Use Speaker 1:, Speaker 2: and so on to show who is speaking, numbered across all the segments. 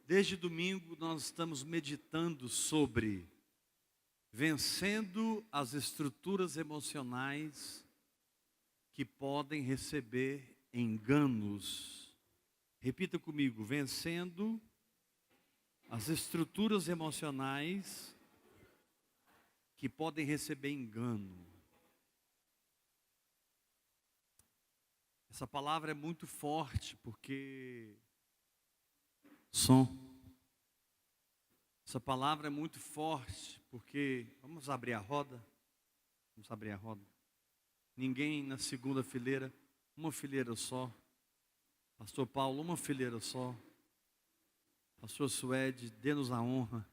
Speaker 1: Desde domingo nós estamos meditando sobre vencendo as estruturas emocionais que podem receber enganos. Repita comigo: vencendo as estruturas emocionais que podem receber engano. Essa palavra é muito forte porque essa palavra é muito forte porque vamos abrir a roda. Vamos abrir a roda. Ninguém na segunda fileira, uma fileira só. Pastor Paulo, uma fileira só. Pastor Suede, dê-nos a honra.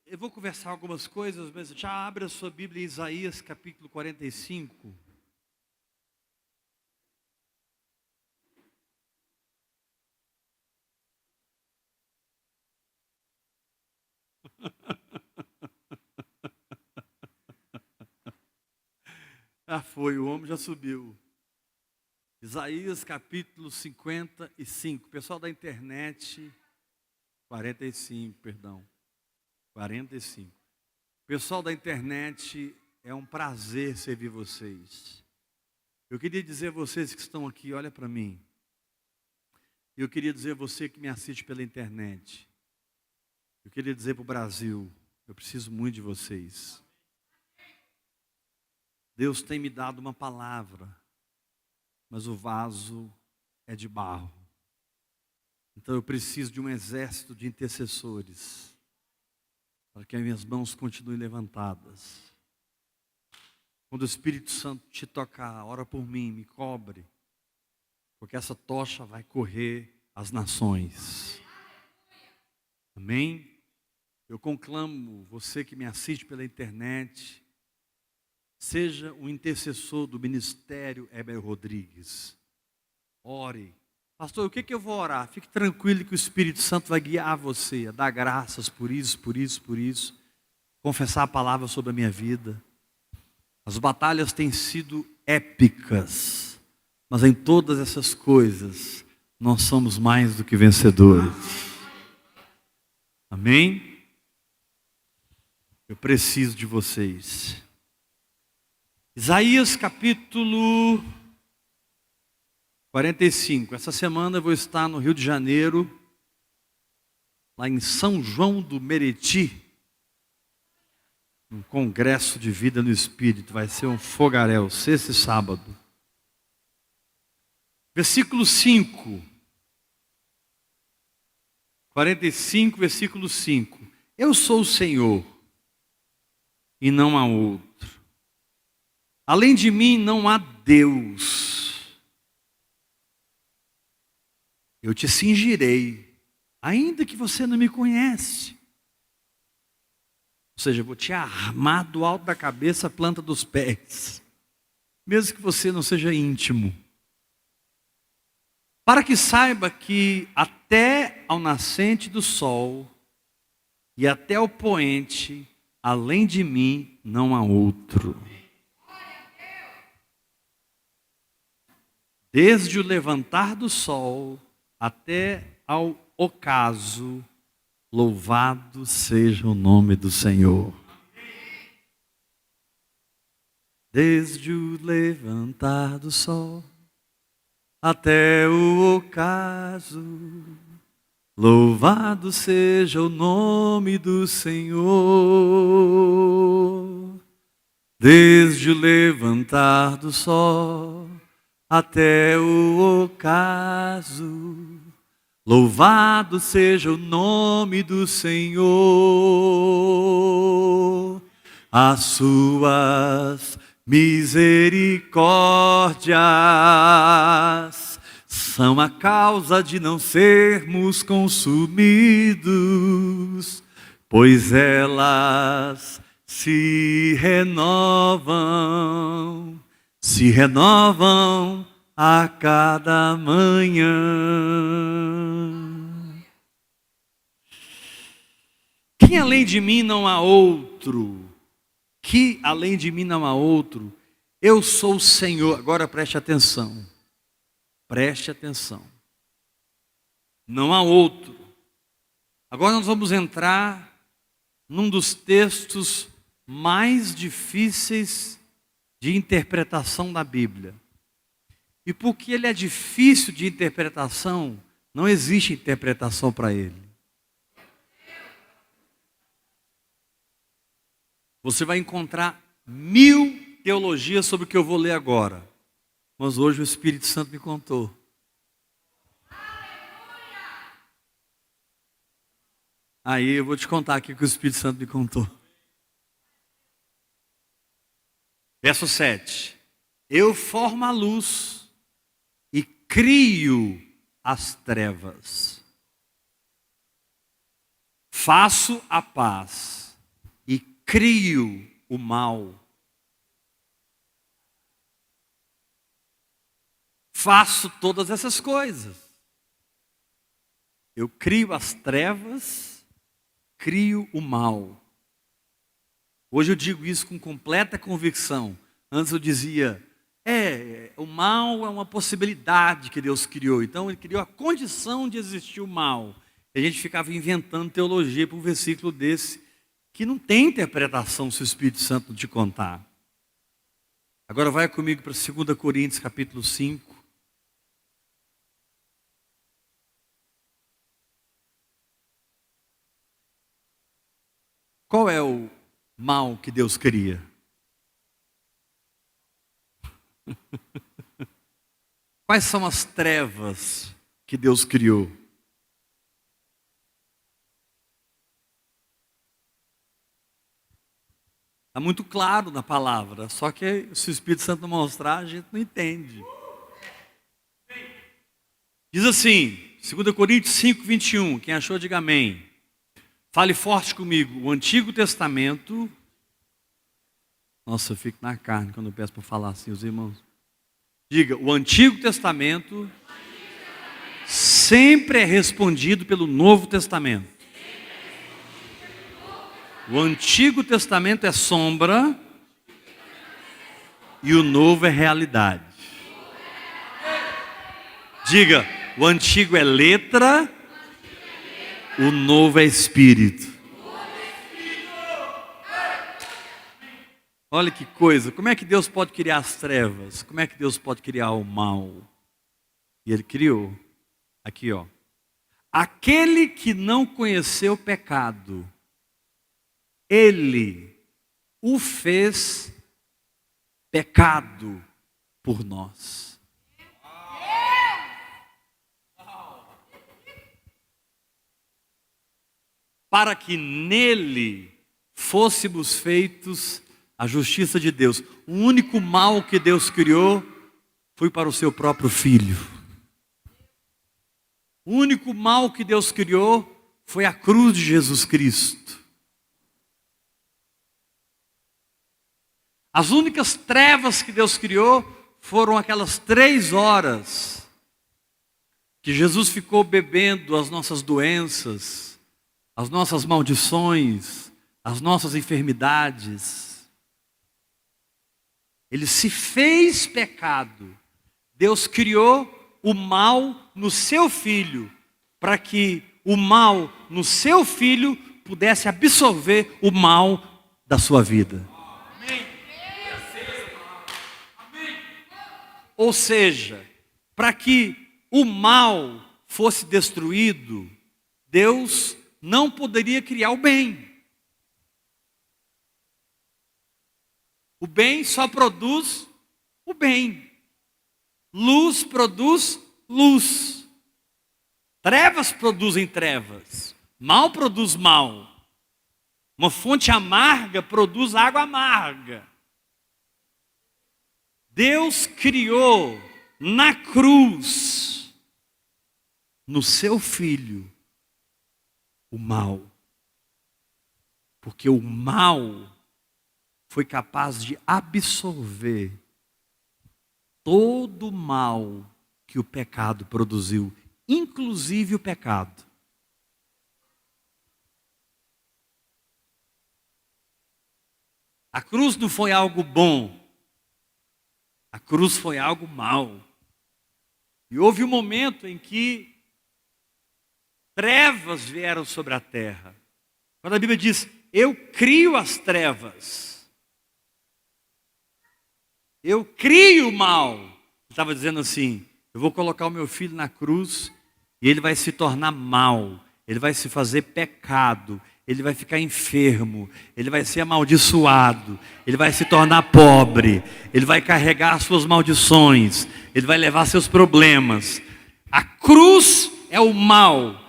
Speaker 1: Eu vou conversar algumas coisas, mas já abre a sua Bíblia em Isaías capítulo 45. Foi, o homem já subiu. Isaías capítulo 55. Pessoal da internet, 45, perdão. 45. Pessoal da internet, é um prazer servir vocês. Eu queria dizer a vocês que estão aqui, olha para mim. Eu queria dizer a você que me assiste pela internet. Eu queria dizer para o Brasil, eu preciso muito de vocês. Deus tem me dado uma palavra, mas o vaso é de barro. Então eu preciso de um exército de intercessores, para que as minhas mãos continuem levantadas. Quando o Espírito Santo te tocar, ora por mim, me cobre, porque essa tocha vai correr as nações. Amém? Eu conclamo você que me assiste pela internet, seja um intercessor do ministério Heber Rodrigues. Ore. Pastor, o que eu vou orar? Fique tranquilo que o Espírito Santo vai guiar você a dar graças por isso. Confessar a palavra sobre a minha vida. As batalhas têm sido épicas, mas em todas essas coisas, nós somos mais do que vencedores. Amém? Eu preciso de vocês. Isaías capítulo 45. Essa semana eu vou estar no Rio de Janeiro, lá em São João do Meriti, um congresso de vida no Espírito. Vai ser um fogaréu, sexta e sábado. Versículo 5. 45, versículo 5. Eu sou o Senhor, e não há outro. Além de mim não há Deus. Eu te cingirei, ainda que você não me conhece. Ou seja, eu vou te armar do alto da cabeça à planta dos pés, mesmo que você não seja íntimo. Para que saiba que até ao nascente do sol e até o poente, além de mim não há outro. Desde o levantar do sol até ao ocaso, louvado seja o nome do Senhor. Desde o levantar do sol até o ocaso, louvado seja o nome do Senhor. Desde o levantar do sol até o ocaso, louvado seja o nome do Senhor. As suas misericórdias são a causa de não sermos consumidos, pois elas se renovam a cada manhã. Quem além de mim não há outro? Que além de mim não há outro? Eu sou o Senhor. Agora preste atenção. Preste atenção. Não há outro. Agora nós vamos entrar num dos textos mais difíceis de interpretação da Bíblia. E porque ele é difícil de interpretação, não existe interpretação para ele. Você vai encontrar 1000 teologias sobre o que eu vou ler agora. Mas hoje o Espírito Santo me contou. Aí eu vou te contar aqui o que o Espírito Santo me contou. Verso 7. Eu formo a luz e crio as trevas. Faço a paz e crio o mal. Faço todas essas coisas. Eu crio as trevas, crio o mal. Hoje eu digo isso com completa convicção. Antes eu dizia, o mal é uma possibilidade que Deus criou. Então ele criou a condição de existir o mal. E a gente ficava inventando teologia para um versículo desse, que não tem interpretação se o Espírito Santo não te contar. Agora vai comigo para 2 Coríntios capítulo 5. Qual é o mal que Deus cria? Quais são as trevas que Deus criou? Está muito claro na palavra, só que se o Espírito Santo não mostrar, a gente não entende. Diz assim, 2 Coríntios 5, 21, quem achou diga amém. Fale forte comigo, o Antigo Testamento. Nossa, eu fico na carne quando eu peço para falar assim, os irmãos. Diga, o Antigo Testamento sempre é respondido pelo Novo Testamento. O Antigo Testamento é sombra e o Novo é realidade. Diga, o Antigo é letra, o Novo é Espírito. Olha que coisa, como é que Deus pode criar as trevas? Como é que Deus pode criar o mal? E Ele criou. Aqui, ó. Aquele que não conheceu o pecado, Ele o fez pecado por nós. Para que nele fôssemos feitos a justiça de Deus. O único mal que Deus criou foi para o seu próprio filho. O único mal que Deus criou foi a cruz de Jesus Cristo. As únicas trevas que Deus criou foram aquelas 3 horas que Jesus ficou bebendo as nossas doenças, as nossas maldições, as nossas enfermidades. Ele se fez pecado. Deus criou o mal no seu filho, para que o mal no seu filho pudesse absorver o mal da sua vida. Ou seja, para que o mal fosse destruído, Deus não poderia criar o bem. O bem só produz o bem. Luz produz luz. Trevas produzem trevas. Mal produz mal. Uma fonte amarga produz água amarga. Deus criou na cruz, no seu filho, o mal. Porque o mal foi capaz de absorver todo o mal que o pecado produziu, inclusive o pecado. A cruz não foi algo bom, A cruz foi algo mau. E houve um momento em que trevas vieram sobre a terra. Quando a Bíblia diz, eu crio as trevas, eu crio o mal. Ele estava dizendo assim, eu vou colocar o meu filho na cruz e ele vai se tornar mal, ele vai se fazer pecado, ele vai ficar enfermo, ele vai ser amaldiçoado, ele vai se tornar pobre, ele vai carregar as suas maldições, ele vai levar seus problemas. A cruz é o mal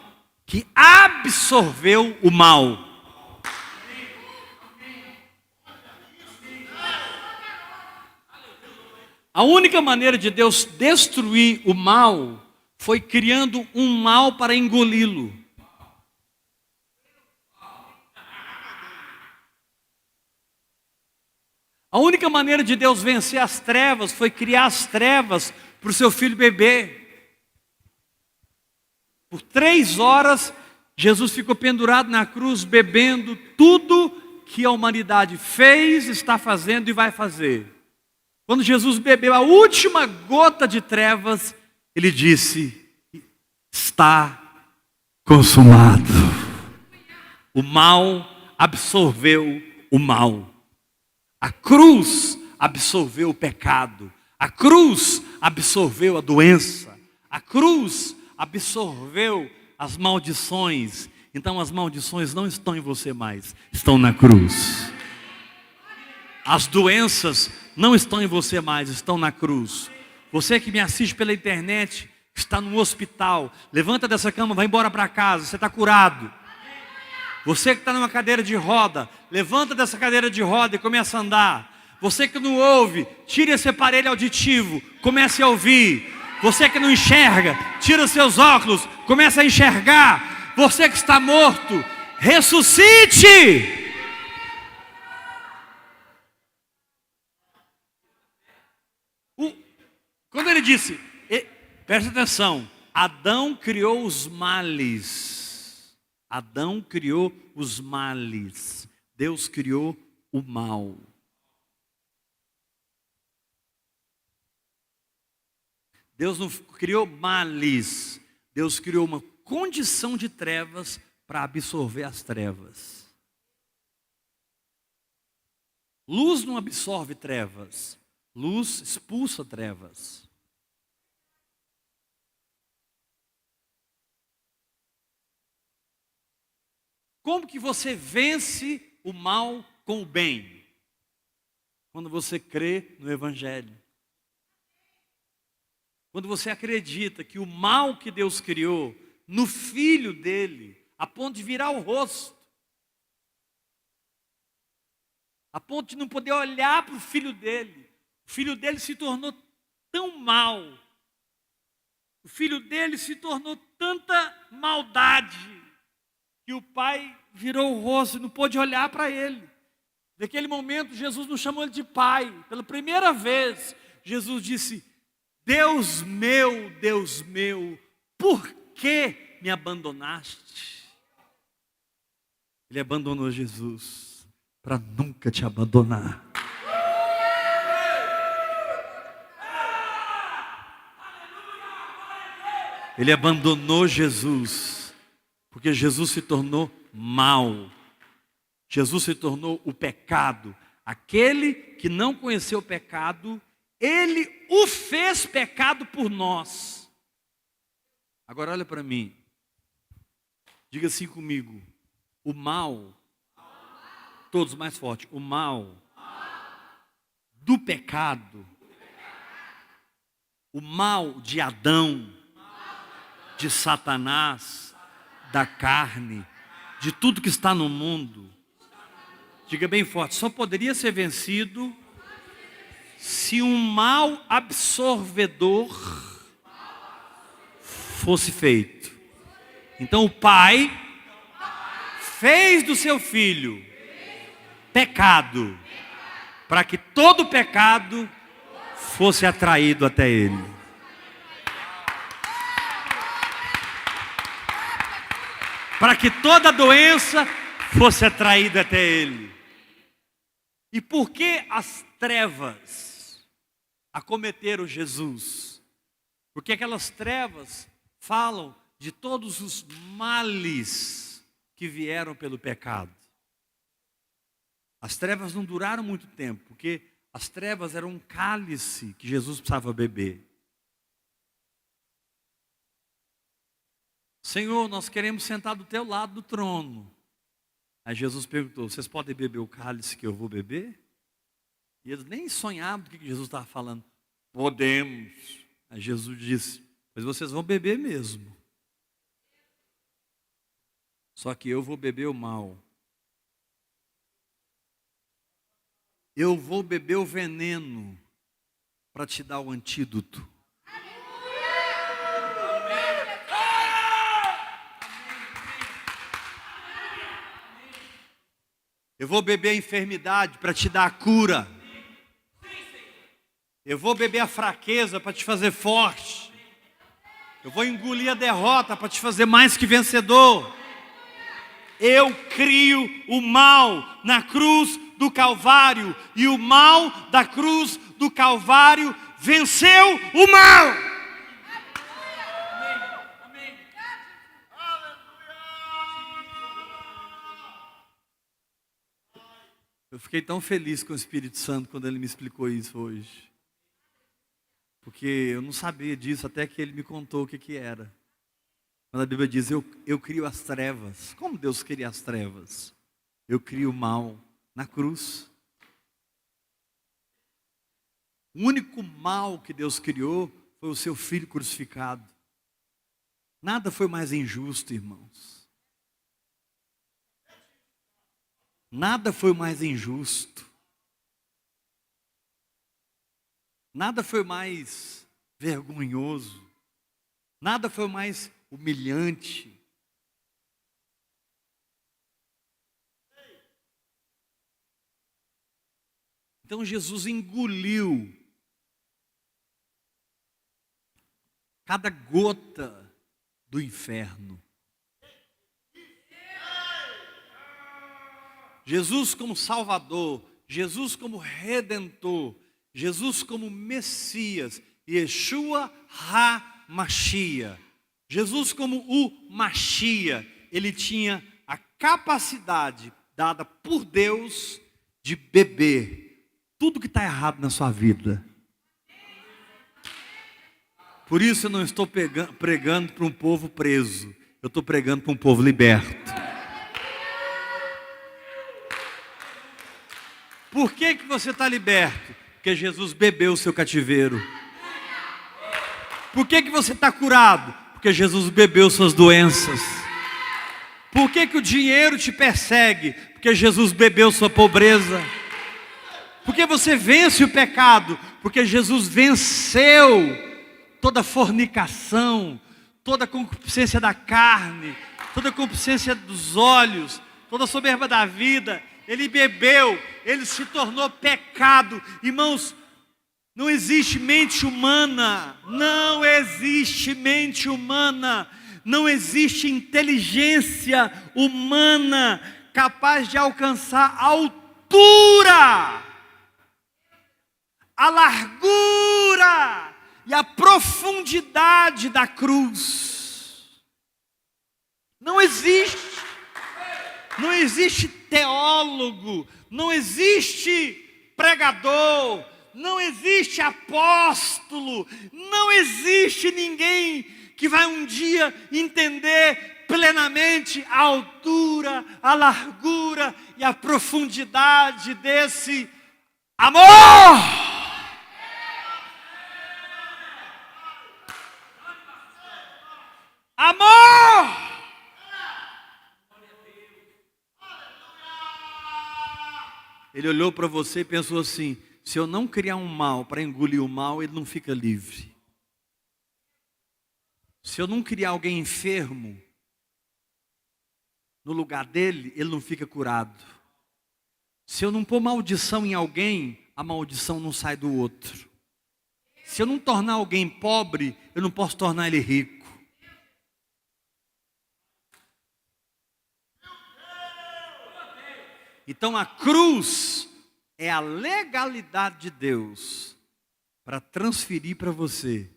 Speaker 1: que absorveu o mal. A única maneira de Deus destruir o mal foi criando um mal para engoli-lo. A única maneira de Deus vencer as trevas foi criar as trevas para o seu filho beber. Por 3 horas, Jesus ficou pendurado na cruz, bebendo tudo que a humanidade fez, está fazendo e vai fazer. Quando Jesus bebeu a última gota de trevas, ele disse, está consumado. O mal absorveu o mal. A cruz absorveu o pecado. A cruz absorveu a doença. A cruz absorveu as maldições. Então as maldições não estão em você mais, estão na cruz. As doenças não estão em você mais, estão na cruz. Você que me assiste pela internet, está no hospital, levanta dessa cama, vai embora para casa, você está curado. Você que está numa cadeira de roda, levanta dessa cadeira de roda e começa a andar. Você que não ouve, tire esse aparelho auditivo, comece a ouvir. Você que não enxerga, tira seus óculos, comece a enxergar. Você que está morto, ressuscite! Quando ele disse, presta atenção, Adão criou os males. Adão criou os males. Deus criou o mal. Deus não criou males. Deus criou uma condição de trevas para absorver as trevas. Luz não absorve trevas. Luz expulsa trevas. Como que você vence o mal com o bem? Quando você crê no Evangelho. Quando você acredita que o mal que Deus criou no Filho dele, a ponto de virar o rosto, a ponto de não poder olhar para o Filho dele, o Filho dele se tornou tão mal, o Filho dele se tornou tanta maldade, que o Pai virou o rosto e não pôde olhar para ele. Naquele momento, Jesus não chamou ele de Pai. Pela primeira vez, Jesus disse, Deus meu, por que me abandonaste? Ele abandonou Jesus para nunca te abandonar. Ele abandonou Jesus porque Jesus se tornou mal. Jesus se tornou o pecado. Aquele que não conheceu o pecado, ele o fez pecado por nós. Agora olha para mim. Diga assim comigo. O mal, todos mais forte, o mal do pecado, o mal de Adão, de Satanás, da carne, de tudo que está no mundo, diga bem forte, só poderia ser vencido se um mal absorvedor fosse feito. Então o Pai fez do seu Filho pecado, para que todo pecado fosse atraído até Ele. Para que toda doença fosse atraída até Ele. E por que as trevas? acometeram Jesus. Porque aquelas trevas falam de todos os males que vieram pelo pecado. As trevas não duraram muito tempo, porque as trevas eram um cálice que Jesus precisava beber. Senhor, nós queremos sentar do teu lado do trono. Aí Jesus perguntou, vocês podem beber o cálice que eu vou beber? E eles nem sonhavam do que Jesus estava falando. Podemos. Aí Jesus disse, mas vocês vão beber mesmo. Só que eu vou beber o mal. Eu vou beber o veneno para te dar o antídoto. Eu vou beber a enfermidade para te dar a cura. Eu vou beber a fraqueza para te fazer forte. Eu vou engolir a derrota para te fazer mais que vencedor. Eu crio o mal na cruz do Calvário. E o mal da cruz do Calvário venceu o mal. Eu fiquei tão feliz com o Espírito Santo quando ele me explicou isso hoje. Porque eu não sabia disso até que ele me contou o que era. Quando a Bíblia diz, eu crio as trevas. Como Deus cria as trevas? Eu crio o mal na cruz. O único mal que Deus criou foi o seu Filho crucificado. Nada foi mais injusto, irmãos. Nada foi mais injusto. Nada foi mais vergonhoso. Nada foi mais humilhante. Então Jesus engoliu cada gota do inferno. Jesus como Salvador, Jesus como Redentor, Jesus como Messias, Yeshua HaMashiach. Jesus como o Mashiach, ele tinha a capacidade dada por Deus de beber tudo que está errado na sua vida. Por isso eu não estou pregando para um povo preso, eu estou pregando para um povo liberto. Por que você está liberto? Porque Jesus bebeu o seu cativeiro. Por que você está curado? Porque Jesus bebeu suas doenças. Por que o dinheiro te persegue? Porque Jesus bebeu sua pobreza. Por que você vence o pecado? Porque Jesus venceu toda fornicação, toda concupiscência da carne, toda concupiscência dos olhos, toda soberba da vida. Ele bebeu, ele se tornou pecado. Irmãos, não existe mente humana, não existe mente humana, não existe inteligência humana capaz de alcançar a altura, a largura e a profundidade da cruz. Não existe. Não existe teólogo, não existe pregador, não existe apóstolo, não existe ninguém que vai um dia entender plenamente a altura, a largura e a profundidade desse amor. Amor! Ele olhou para você e pensou assim, se eu não criar um mal para engolir o mal, ele não fica livre. Se eu não criar alguém enfermo no lugar dele, ele não fica curado. Se eu não pôr maldição em alguém, a maldição não sai do outro. Se eu não tornar alguém pobre, eu não posso tornar ele rico. Então a cruz é a legalidade de Deus para transferir para você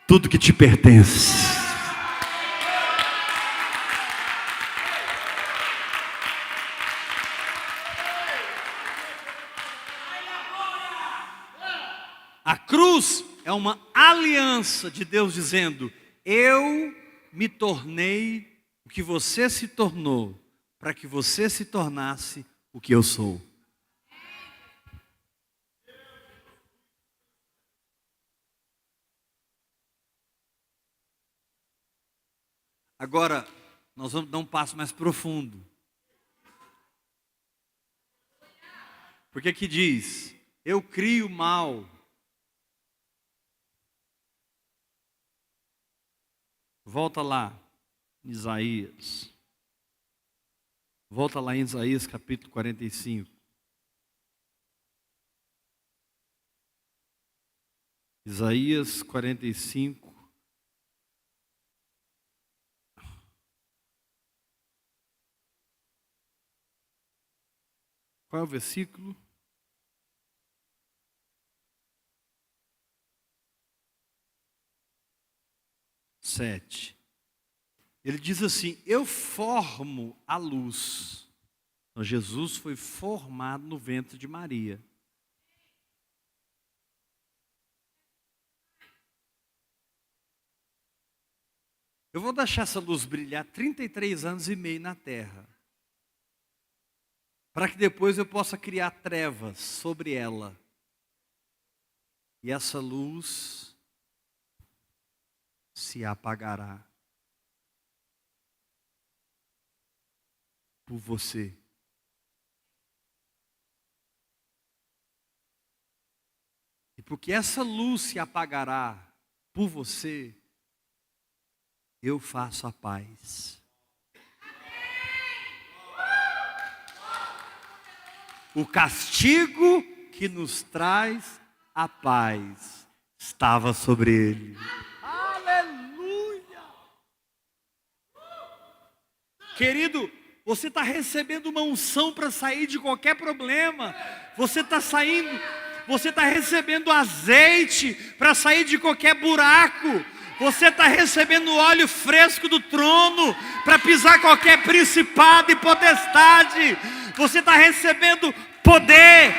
Speaker 1: tudo que te pertence. A cruz é uma aliança de Deus dizendo: eu me tornei o que você se tornou, para que você se tornasse o que eu sou. Agora, nós vamos dar um passo mais profundo. Porque aqui diz: eu crio mal. Volta lá, Isaías. Volta lá em Isaías capítulo 45. Isaías 45. Qual é o versículo? 7. Ele diz assim: eu formo a luz. Então, Jesus foi formado no ventre de Maria. Eu vou deixar essa luz brilhar 33 anos e meio na terra, para que depois eu possa criar trevas sobre ela. E essa luz se apagará por você. E porque essa luz se apagará por você, eu faço a paz. O castigo que nos traz a paz estava sobre ele. Aleluia! Querido, você está recebendo uma unção para sair de qualquer problema. Você está recebendo azeite para sair de qualquer buraco. Você está recebendo óleo fresco do trono para pisar qualquer principado e potestade. Você está recebendo poder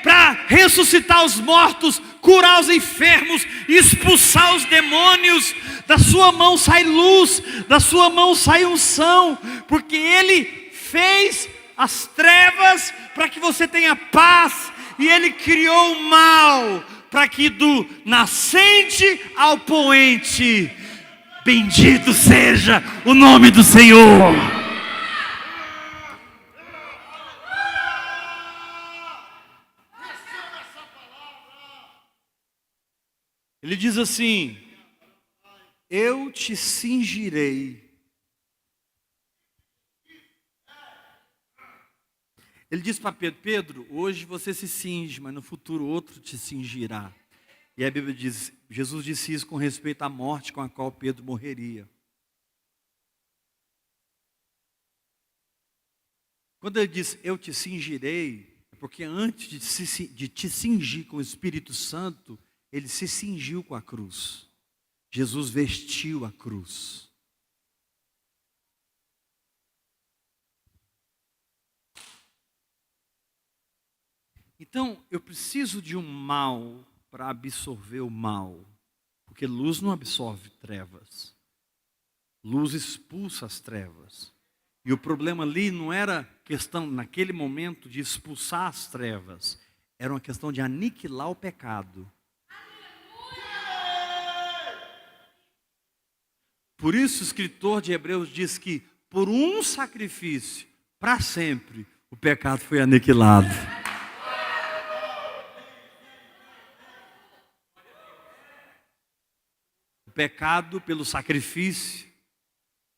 Speaker 1: para ressuscitar os mortos, curar os enfermos, expulsar os demônios. Da sua mão sai luz, da sua mão sai unção, porque Ele fez as trevas para que você tenha paz, e Ele criou o mal para que do nascente ao poente, bendito seja o nome do Senhor. Ele diz assim: eu te cingirei. Ele diz para Pedro: Pedro, hoje você se cinge, mas no futuro outro te cingirá. E a Bíblia diz, Jesus disse isso com respeito à morte com a qual Pedro morreria. Quando ele diz eu te cingirei, é porque antes de te cingir com o Espírito Santo, ele se cingiu com a cruz. Jesus vestiu a cruz. Então, eu preciso de um mal para absorver o mal. Porque luz não absorve trevas. Luz expulsa as trevas. E o problema ali não era questão, naquele momento, de expulsar as trevas. Era uma questão de aniquilar o pecado. Por isso o escritor de Hebreus diz que por um sacrifício, para sempre, o pecado foi aniquilado. O pecado pelo sacrifício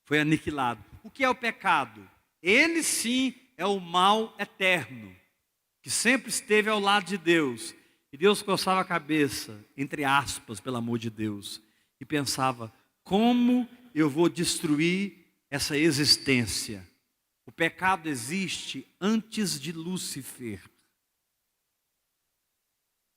Speaker 1: foi aniquilado. O que é o pecado? Ele sim é o mal eterno, que sempre esteve ao lado de Deus. E Deus coçava a cabeça, entre aspas, pelo amor de Deus, e pensava: como eu vou destruir essa existência? O pecado existe antes de Lúcifer.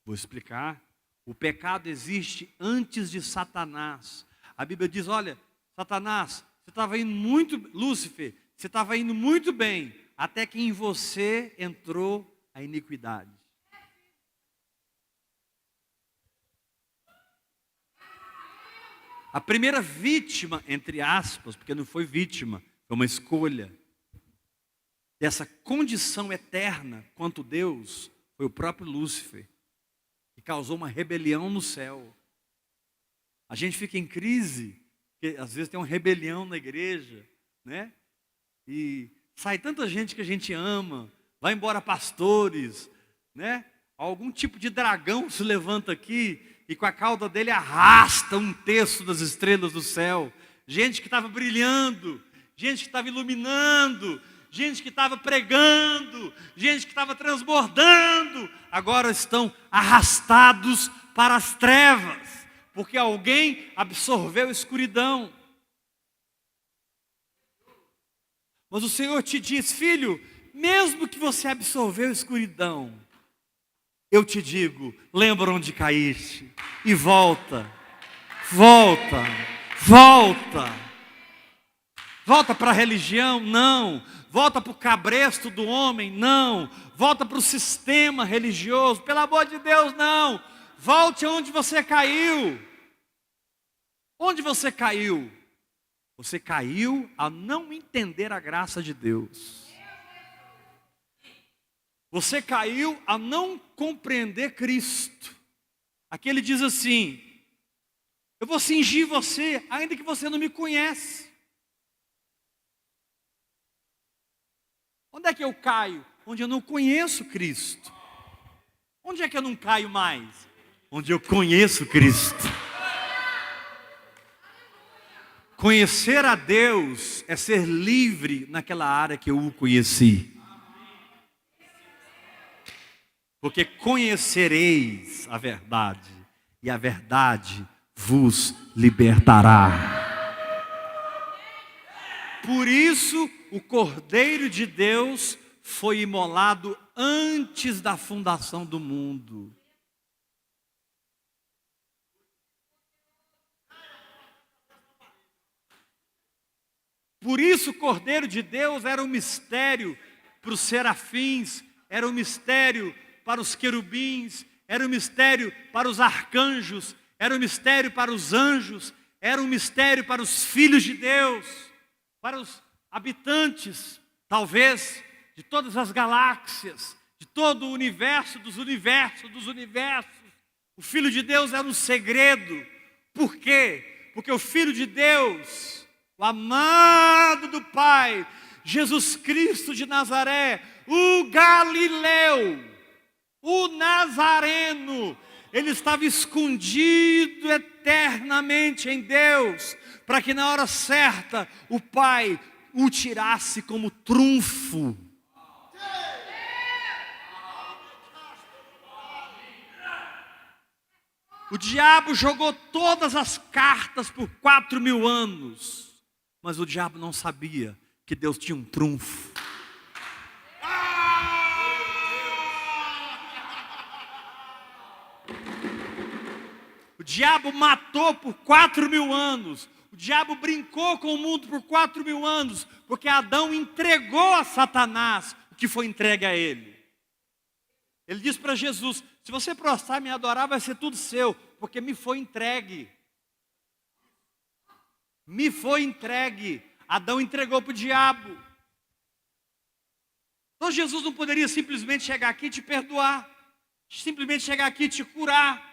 Speaker 1: Vou explicar. O pecado existe antes de Satanás. A Bíblia diz, olha, Satanás, você estava indo muito, Lúcifer, você estava indo muito bem, até que em você entrou a iniquidade. A primeira vítima, entre aspas, porque não foi vítima, foi uma escolha, dessa condição eterna quanto Deus, foi o próprio Lúcifer, que causou uma rebelião no céu. A gente fica em crise, porque às vezes tem uma rebelião na igreja, né? E sai tanta gente que a gente ama, vai embora pastores, né? Algum tipo de dragão se levanta aqui e com a cauda dele arrasta um terço das estrelas do céu. Gente que estava brilhando, gente que estava iluminando, gente que estava pregando, gente que estava transbordando, agora estão arrastados para as trevas, porque alguém absorveu a escuridão. Mas o Senhor te diz, filho, mesmo que você absorveu a escuridão, eu te digo, lembra onde caíste e volta, volta, volta. Volta para a religião? Não. Volta para o cabresto do homem? Não. Volta para o sistema religioso? Pelo amor de Deus, não. Volte onde você caiu. Onde você caiu? Você caiu a não entender a graça de Deus. Você caiu a não compreender Cristo. Aqui ele diz assim, eu vou cingir você, ainda que você não me conhece. Onde é que eu caio? Onde eu não conheço Cristo. Onde é que eu não caio mais? Onde eu conheço Cristo. Conhecer a Deus é ser livre naquela área que eu o conheci. Porque conhecereis a verdade, e a verdade vos libertará. Por isso, o Cordeiro de Deus foi imolado antes da fundação do mundo. Por isso, o Cordeiro de Deus era um mistério para os serafins, era um mistério para os querubins, era um mistério para os arcanjos, era um mistério para os anjos, era um mistério para os filhos de Deus, para os habitantes, talvez, de todas as galáxias, de todo o universo, dos universos, dos universos. O Filho de Deus era um segredo. Por quê? Porque o Filho de Deus, o amado do Pai, Jesus Cristo de Nazaré, o Galileu, o Nazareno, ele estava escondido eternamente em Deus, para que na hora certa o Pai o tirasse como trunfo. O diabo jogou todas as cartas por 4.000 anos, mas o diabo não sabia que Deus tinha um trunfo. O diabo matou por 4.000 anos. O diabo brincou com o mundo por 4.000 anos, porque Adão entregou a Satanás o que foi entregue a ele. Ele disse para Jesus, se você prostrar e me adorar, vai ser tudo seu, porque me foi entregue. Me foi entregue. Adão entregou para o diabo. Então Jesus não poderia simplesmente chegar aqui e te perdoar, simplesmente chegar aqui e te curar.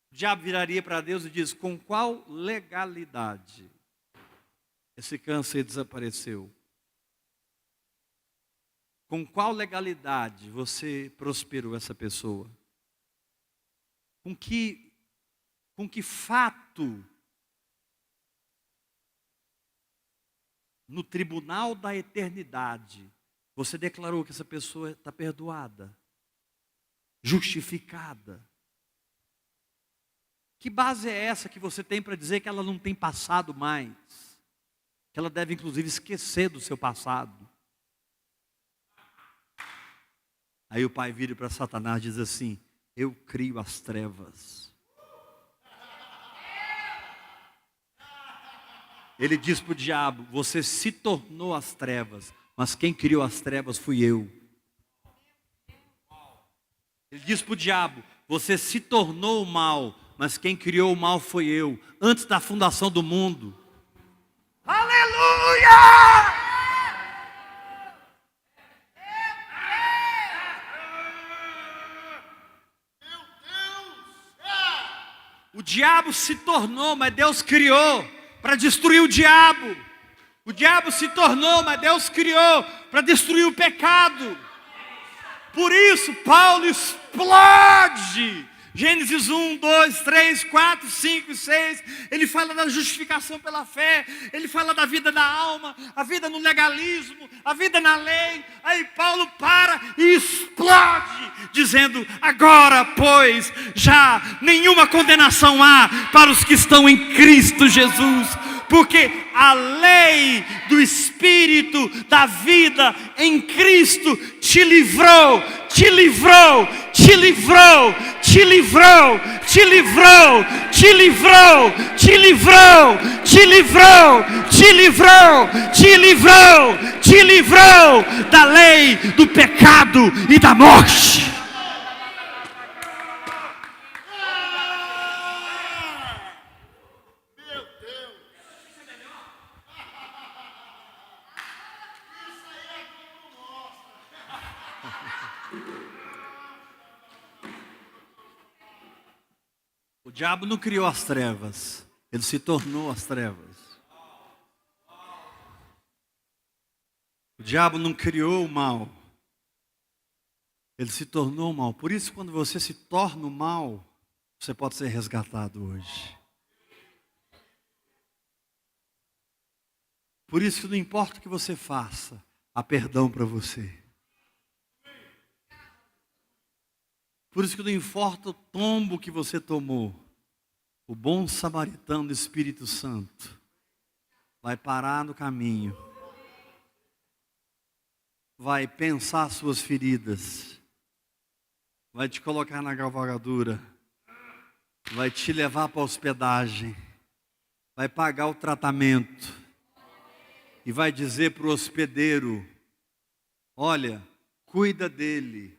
Speaker 1: O diabo viraria para Deus e diz, com qual legalidade esse câncer desapareceu? Com qual legalidade você prosperou essa pessoa? Com que fato no tribunal da eternidade você declarou que essa pessoa está perdoada, justificada? Que base é essa que você tem para dizer que ela não tem passado mais? Que ela deve inclusive esquecer do seu passado? Aí o pai vira para Satanás e diz assim: eu crio as trevas. Ele diz para o diabo: você se tornou as trevas, mas quem criou as trevas fui eu. Ele diz para o diabo: você se tornou o mal, mas quem criou o mal foi eu, antes da fundação do mundo. Aleluia! O diabo se tornou, mas Deus criou para destruir o diabo. O diabo se tornou, mas Deus criou para destruir o pecado. Por isso, Paulo explode. Gênesis 1, 2, 3, 4, 5 e 6. Ele fala da justificação pela fé. Ele fala da vida da alma, a vida no legalismo, a vida na lei. Aí Paulo para e explode, dizendo: agora, pois, já nenhuma condenação há para os que estão em Cristo Jesus. Porque a lei do Espírito da vida em Cristo te livrou, te livrou, te livrou, te livrou, te livrou, te livrou, te livrou, te livrou, te livrou, te livrou, te livrou da lei do pecado e da morte. O diabo não criou as trevas, ele se tornou as trevas. O diabo não criou o mal, ele se tornou o mal. Por isso, quando você se torna o mal, você pode ser resgatado hoje. Por isso que não importa o que você faça, há perdão para você. Por isso que não importa o tombo que você tomou, o bom samaritano do Espírito Santo vai parar no caminho, vai pensar as suas feridas, vai te colocar na cavalgadura, vai te levar para a hospedagem, vai pagar o tratamento e vai dizer para o hospedeiro: olha, cuida dele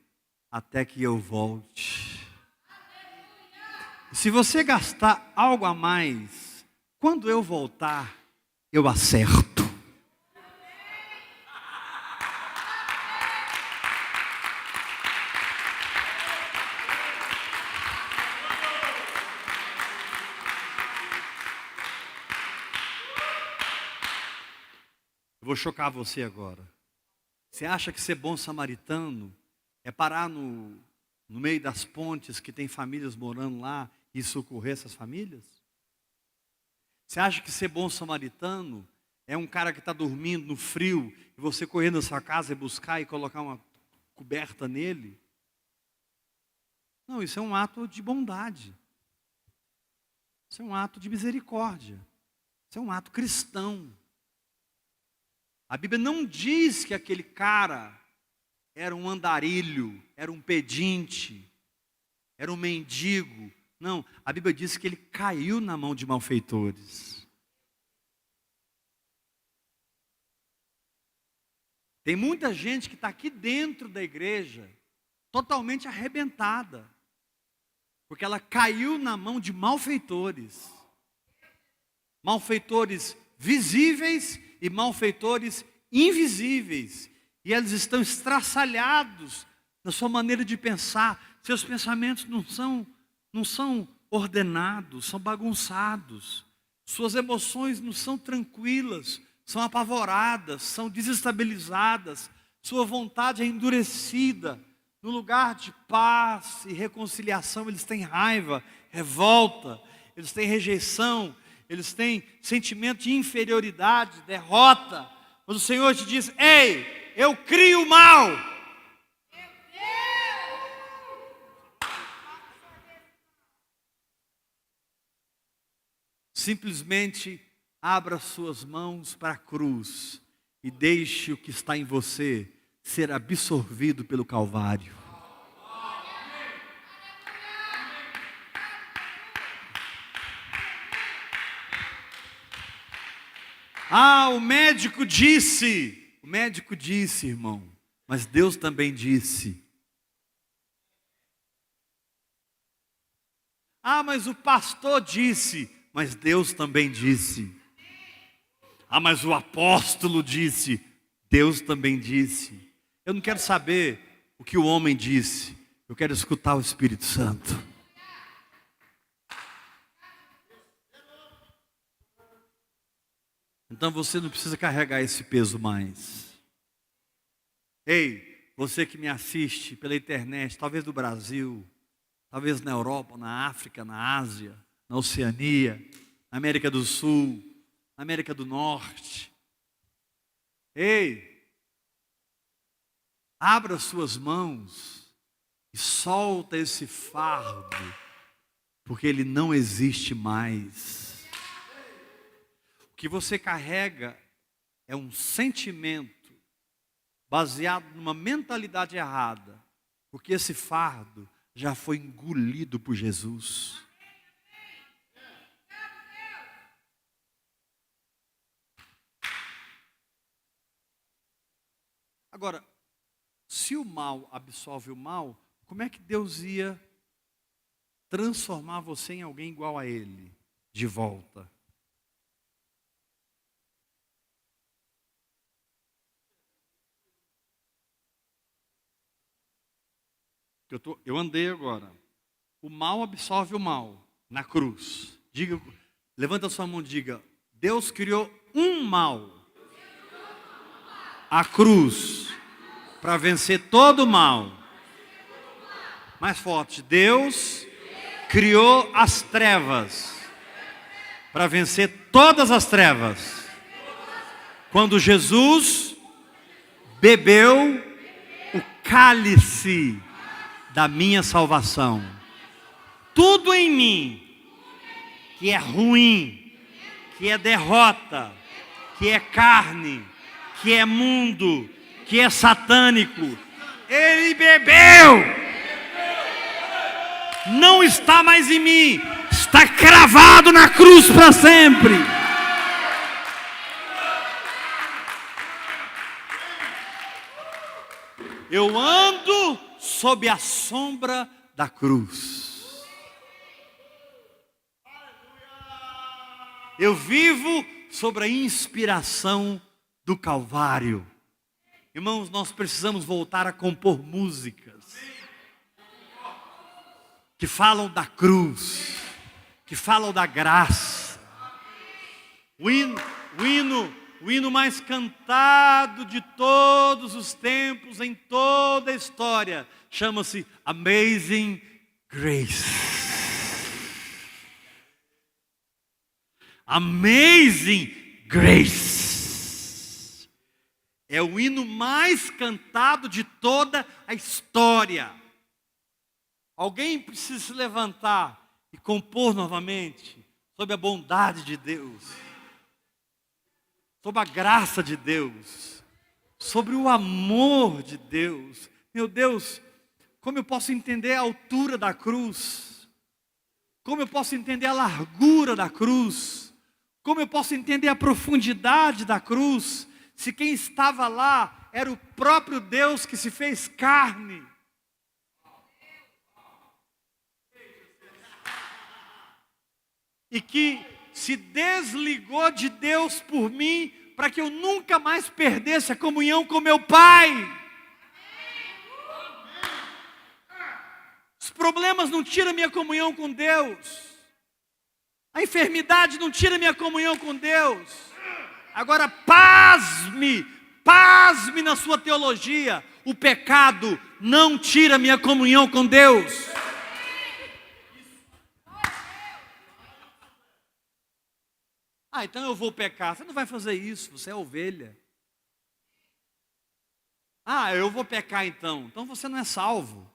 Speaker 1: até que eu volte. Se você gastar algo a mais, quando eu voltar, eu acerto. Eu vou chocar você agora. Você acha que ser bom samaritano é parar no meio das pontes que tem famílias morando lá e socorrer essas famílias? Você acha que ser bom samaritano é um cara que está dormindo no frio e você correndo na sua casa e buscar e colocar uma coberta nele? Não, isso é um ato de bondade. Isso é um ato de misericórdia. Isso é um ato cristão. A Bíblia não diz que aquele cara era um andarilho, era um pedinte, era um mendigo. Não, a Bíblia diz que ele caiu na mão de malfeitores. Tem muita gente que está aqui dentro da igreja, totalmente arrebentada, porque ela caiu na mão de malfeitores. Malfeitores visíveis e malfeitores invisíveis. E eles estão estraçalhados na sua maneira de pensar. Seus pensamentos não são ordenados, são bagunçados. Suas emoções não são tranquilas, são apavoradas, são desestabilizadas. Sua vontade é endurecida. No lugar de paz e reconciliação, eles têm raiva, revolta, eles têm rejeição, eles têm sentimento de inferioridade, derrota. Mas o Senhor te diz: ei, eu crio o mal. Simplesmente abra suas mãos para a cruz e deixe o que está em você ser absorvido pelo Calvário. Ah, o médico disse, irmão, mas Deus também disse. Ah, mas o pastor disse, mas Deus também disse. Ah, mas o apóstolo disse, Deus também disse. Eu não quero saber o que o homem disse, eu quero escutar o Espírito Santo. Então você não precisa carregar esse peso mais. Ei, você que me assiste pela internet, talvez do Brasil, talvez na Europa, na África, na Ásia, na Oceania, na América do Sul, na América do Norte. Ei, abra suas mãos e solta esse fardo, porque ele não existe mais. O que você carrega é um sentimento baseado numa mentalidade errada, porque esse fardo já foi engolido por Jesus. Agora, se o mal absolve o mal, como é que Deus ia transformar você em alguém igual a Ele, de volta? Eu andei agora. O mal absolve o mal na cruz. Diga, levanta a sua mão e diga: Deus criou um mal, a cruz, para vencer todo o mal. Mais forte. Deus criou as trevas para vencer todas as trevas. Quando Jesus bebeu o cálice da minha salvação. Tudo em mim que é ruim, que é derrota, que é carne, que é mundo, que é satânico, Ele bebeu. Não está mais em mim, está cravado na cruz para sempre. Eu ando sob a sombra da cruz. Eu vivo sobre a inspiração do Calvário. Irmãos, nós precisamos voltar a compor músicas que falam da cruz, que falam da graça. O hino mais cantado de todos os tempos, em toda a história, chama-se Amazing Grace. Amazing Grace. É o hino mais cantado de toda a história. Alguém precisa se levantar e compor novamente sobre a bondade de Deus, sobre a graça de Deus, sobre o amor de Deus. Meu Deus, como eu posso entender a altura da cruz? Como eu posso entender a largura da cruz? Como eu posso entender a profundidade da cruz? Se quem estava lá era o próprio Deus que se fez carne. E que se desligou de Deus por mim, para que eu nunca mais perdesse a comunhão com meu Pai. Os problemas não tiram minha comunhão com Deus. A enfermidade não tira minha comunhão com Deus. Agora pasme na sua teologia. O pecado não tira minha comunhão com Deus. Ah, então eu vou pecar. Você não vai fazer isso, você é ovelha. Ah, eu vou pecar então. Então você não é salvo.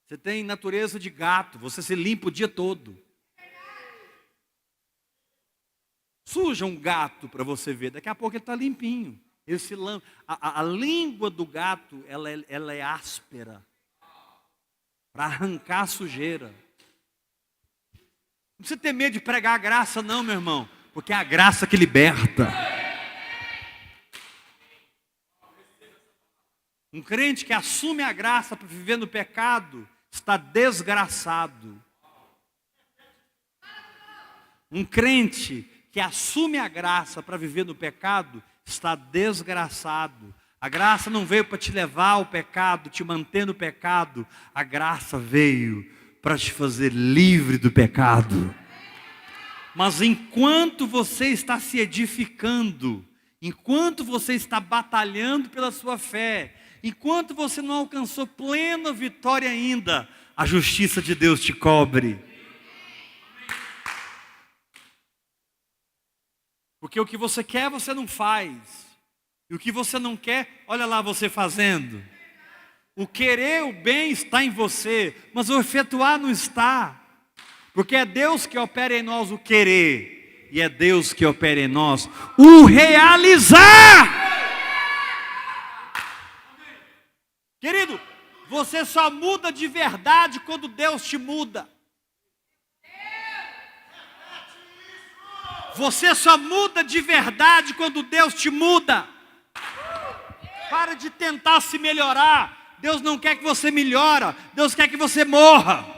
Speaker 1: Você tem natureza de gato, você se limpa o dia todo. Suja um gato para você ver, daqui a pouco ele está limpinho. Ele se lambe. A língua do gato, ela é áspera para arrancar a sujeira. Não precisa ter medo de pregar a graça não, meu irmão. Porque é a graça que liberta. Um crente que assume a graça para viver no pecado, está desgraçado. Um crente que assume a graça para viver no pecado, está desgraçado. A graça não veio para te levar ao pecado, te manter no pecado. A graça veio para te fazer livre do pecado. Mas enquanto você está se edificando, enquanto você está batalhando pela sua fé, enquanto você não alcançou plena vitória ainda, a justiça de Deus te cobre. Porque o que você quer, você não faz. E o que você não quer, olha lá você fazendo. O querer o bem está em você, mas o efetuar não está. Porque é Deus que opera em nós o querer. E é Deus que opera em nós o realizar. Querido, você só muda de verdade quando Deus te muda. Você só muda de verdade quando Deus te muda. Para de tentar se melhorar. Deus não quer que você melhore. Deus quer que você morra.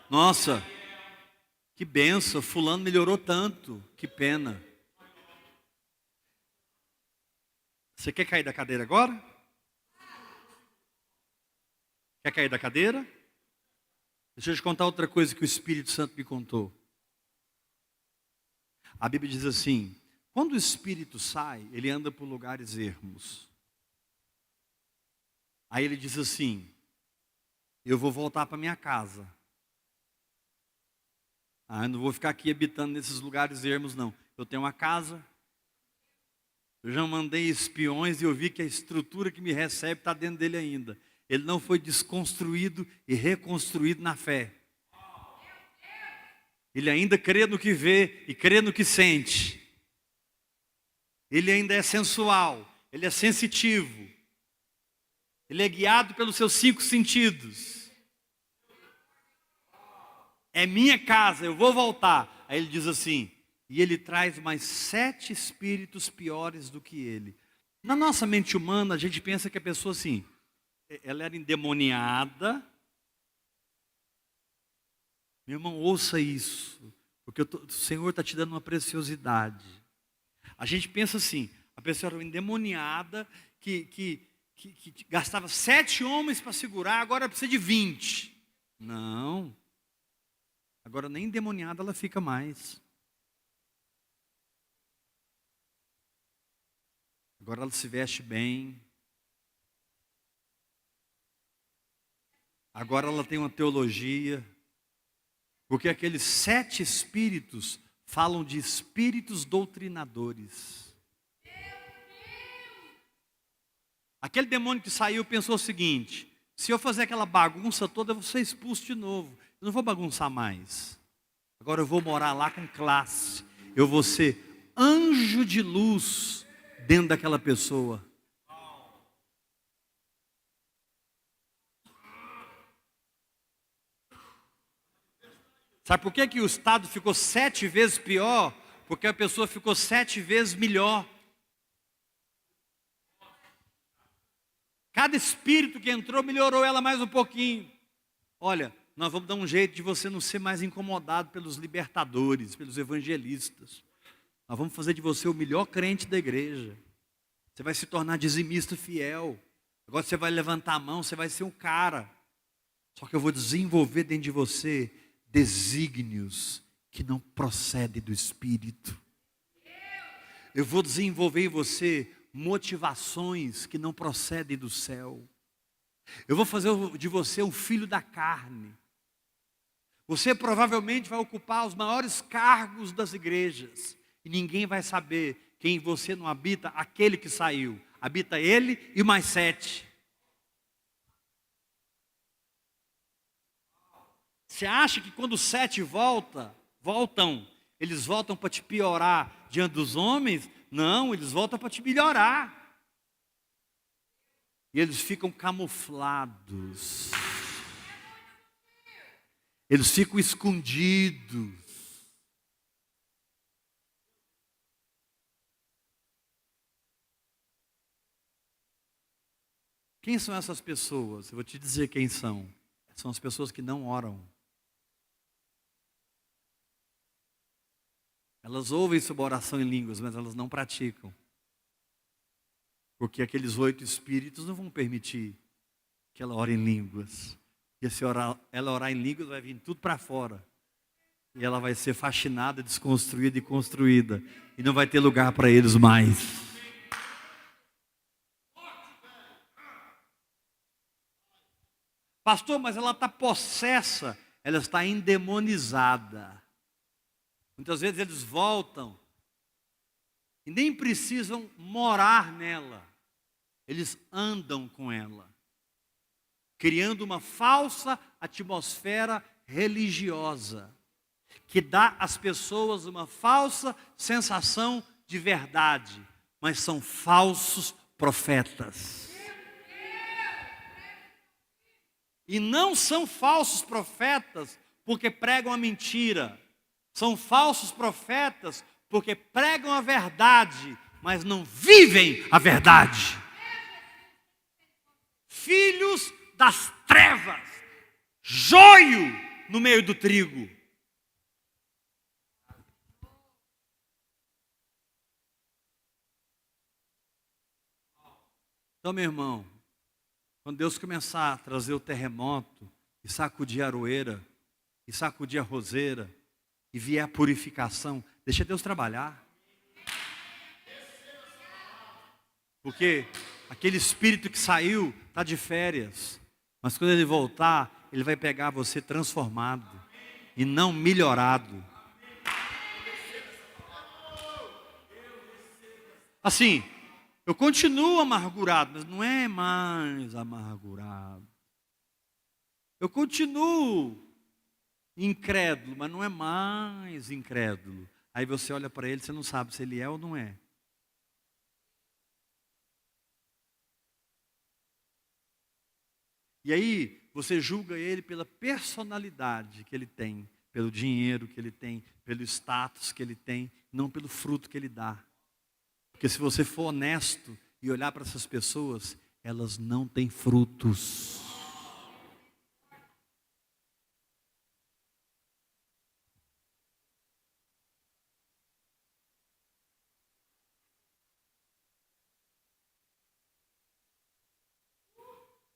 Speaker 1: Nossa, que benção, fulano melhorou tanto, que pena. Você quer cair da cadeira agora? Quer cair da cadeira? Deixa eu te contar outra coisa que o Espírito Santo me contou. A Bíblia diz assim, quando o Espírito sai, ele anda por lugares ermos. Aí ele diz assim, eu vou voltar para minha casa. Eu não vou ficar aqui habitando nesses lugares ermos não. Eu tenho uma casa. Eu já mandei espiões e eu vi que a estrutura que me recebe está dentro dele ainda. Ele não foi desconstruído e reconstruído na fé. Ele ainda crê no que vê e crê no que sente. Ele ainda é sensual, ele é sensitivo. Ele é guiado pelos seus 5 sentidos. É minha casa, eu vou voltar. Aí ele diz assim, e ele traz mais 7 espíritos piores do que ele. Na nossa mente humana, a gente pensa que a pessoa assim, ela era endemoniada. Meu irmão, ouça isso, porque o Senhor está te dando uma preciosidade. A gente pensa assim, a pessoa era endemoniada, que gastava 7 homens para segurar, agora precisa de 20. Não. Agora nem endemoniada ela fica mais. Agora ela se veste bem. Agora ela tem uma teologia. Porque aqueles 7 espíritos falam de espíritos doutrinadores. Aquele demônio que saiu pensou o seguinte, se eu fazer aquela bagunça toda, eu vou ser expulso de novo. Eu não vou bagunçar mais. Agora eu vou morar lá com classe. Eu vou ser anjo de luz dentro daquela pessoa. Sabe por que o estado ficou 7 vezes pior? Porque a pessoa ficou 7 vezes melhor. Cada espírito que entrou melhorou ela mais um pouquinho. Olha, nós vamos dar um jeito de você não ser mais incomodado pelos libertadores, pelos evangelistas. Nós vamos fazer de você o melhor crente da igreja. Você vai se tornar dizimista fiel. Agora você vai levantar a mão, você vai ser um cara. Só que eu vou desenvolver dentro de você desígnios que não procedem do Espírito. Eu vou desenvolver em você motivações que não procedem do céu. Eu vou fazer de você um filho da carne. Você provavelmente vai ocupar os maiores cargos das igrejas. E ninguém vai saber que em você não habita aquele que saiu. Habita ele e mais 7. Você acha que quando os 7 voltam, Eles voltam para te piorar diante dos homens? Não, eles voltam para te melhorar. E eles ficam camuflados. Eles ficam escondidos. Quem são essas pessoas? Eu vou te dizer quem são. São as pessoas que não oram. Elas ouvem sobre a oração em línguas, mas elas não praticam. Porque aqueles 8 espíritos não vão permitir que ela ore em línguas. E se ela orar em línguas, vai vir tudo para fora. E ela vai ser fascinada, desconstruída e construída. E não vai ter lugar para eles mais. Pastor, mas ela está possessa. Ela está endemonizada. Muitas vezes eles voltam e nem precisam morar nela. Eles andam com ela, criando uma falsa atmosfera religiosa, que dá às pessoas uma falsa sensação de verdade, mas são falsos profetas. E não são falsos profetas porque pregam a mentira. São falsos profetas porque pregam a verdade, mas não vivem a verdade. Filhos das trevas, joio no meio do trigo. Então, meu irmão, quando Deus começar a trazer o terremoto, e sacudir a aroeira, e sacudir a roseira, e vier a purificação, deixa Deus trabalhar. Porque aquele espírito que saiu está de férias, mas quando ele voltar, ele vai pegar você transformado e não melhorado. Assim, eu continuo amargurado, mas não é mais amargurado. Eu continuo incrédulo, mas não é mais incrédulo. Aí você olha para ele, você não sabe se ele é ou não é. E aí você julga ele pela personalidade que ele tem, pelo dinheiro que ele tem, pelo status que ele tem, não pelo fruto que ele dá. Porque se você for honesto e olhar para essas pessoas, elas não têm frutos.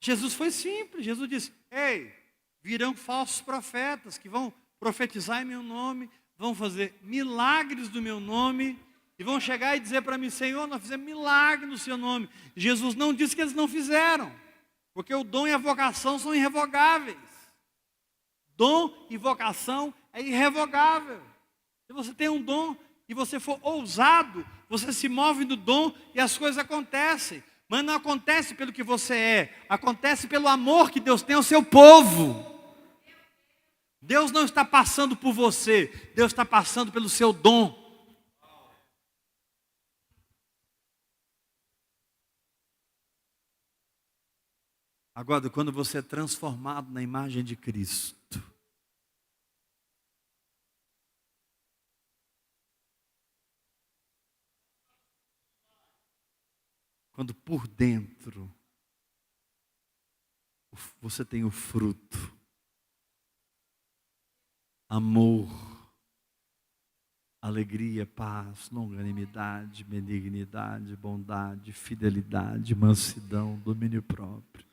Speaker 1: Jesus foi simples, Jesus disse, ei, virão falsos profetas que vão profetizar em meu nome, vão fazer milagres do meu nome, e vão chegar e dizer para mim, Senhor, nós fizemos milagre no seu nome. Jesus não disse que eles não fizeram, porque o dom e a vocação são irrevogáveis. Dom e vocação é irrevogável. Se você tem um dom e você for ousado, você se move no dom e as coisas acontecem. Mas não acontece pelo que você é, acontece pelo amor que Deus tem ao seu povo. Deus não está passando por você, Deus está passando pelo seu dom. Agora, quando você é transformado na imagem de Cristo, quando por dentro você tem o fruto, amor, alegria, paz, longanimidade, benignidade, bondade, fidelidade, mansidão, domínio próprio.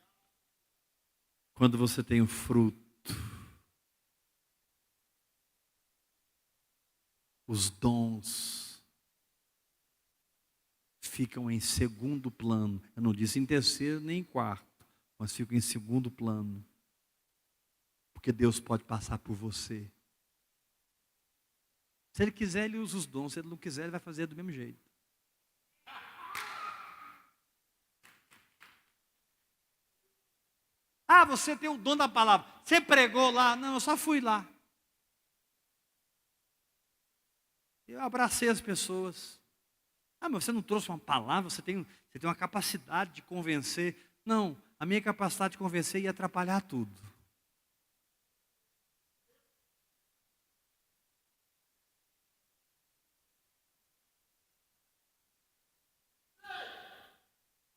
Speaker 1: Quando você tem o fruto, os dons ficam em segundo plano. Eu não disse em terceiro nem em quarto, mas ficam em segundo plano. Porque Deus pode passar por você. Se Ele quiser, Ele usa os dons. Se Ele não quiser, Ele vai fazer do mesmo jeito. Ah, você tem o dom da palavra. Você pregou lá? Não, eu só fui lá. Eu abracei as pessoas. Ah, mas você não trouxe uma palavra, você tem uma capacidade de convencer. Não, a minha capacidade de convencer ia atrapalhar tudo.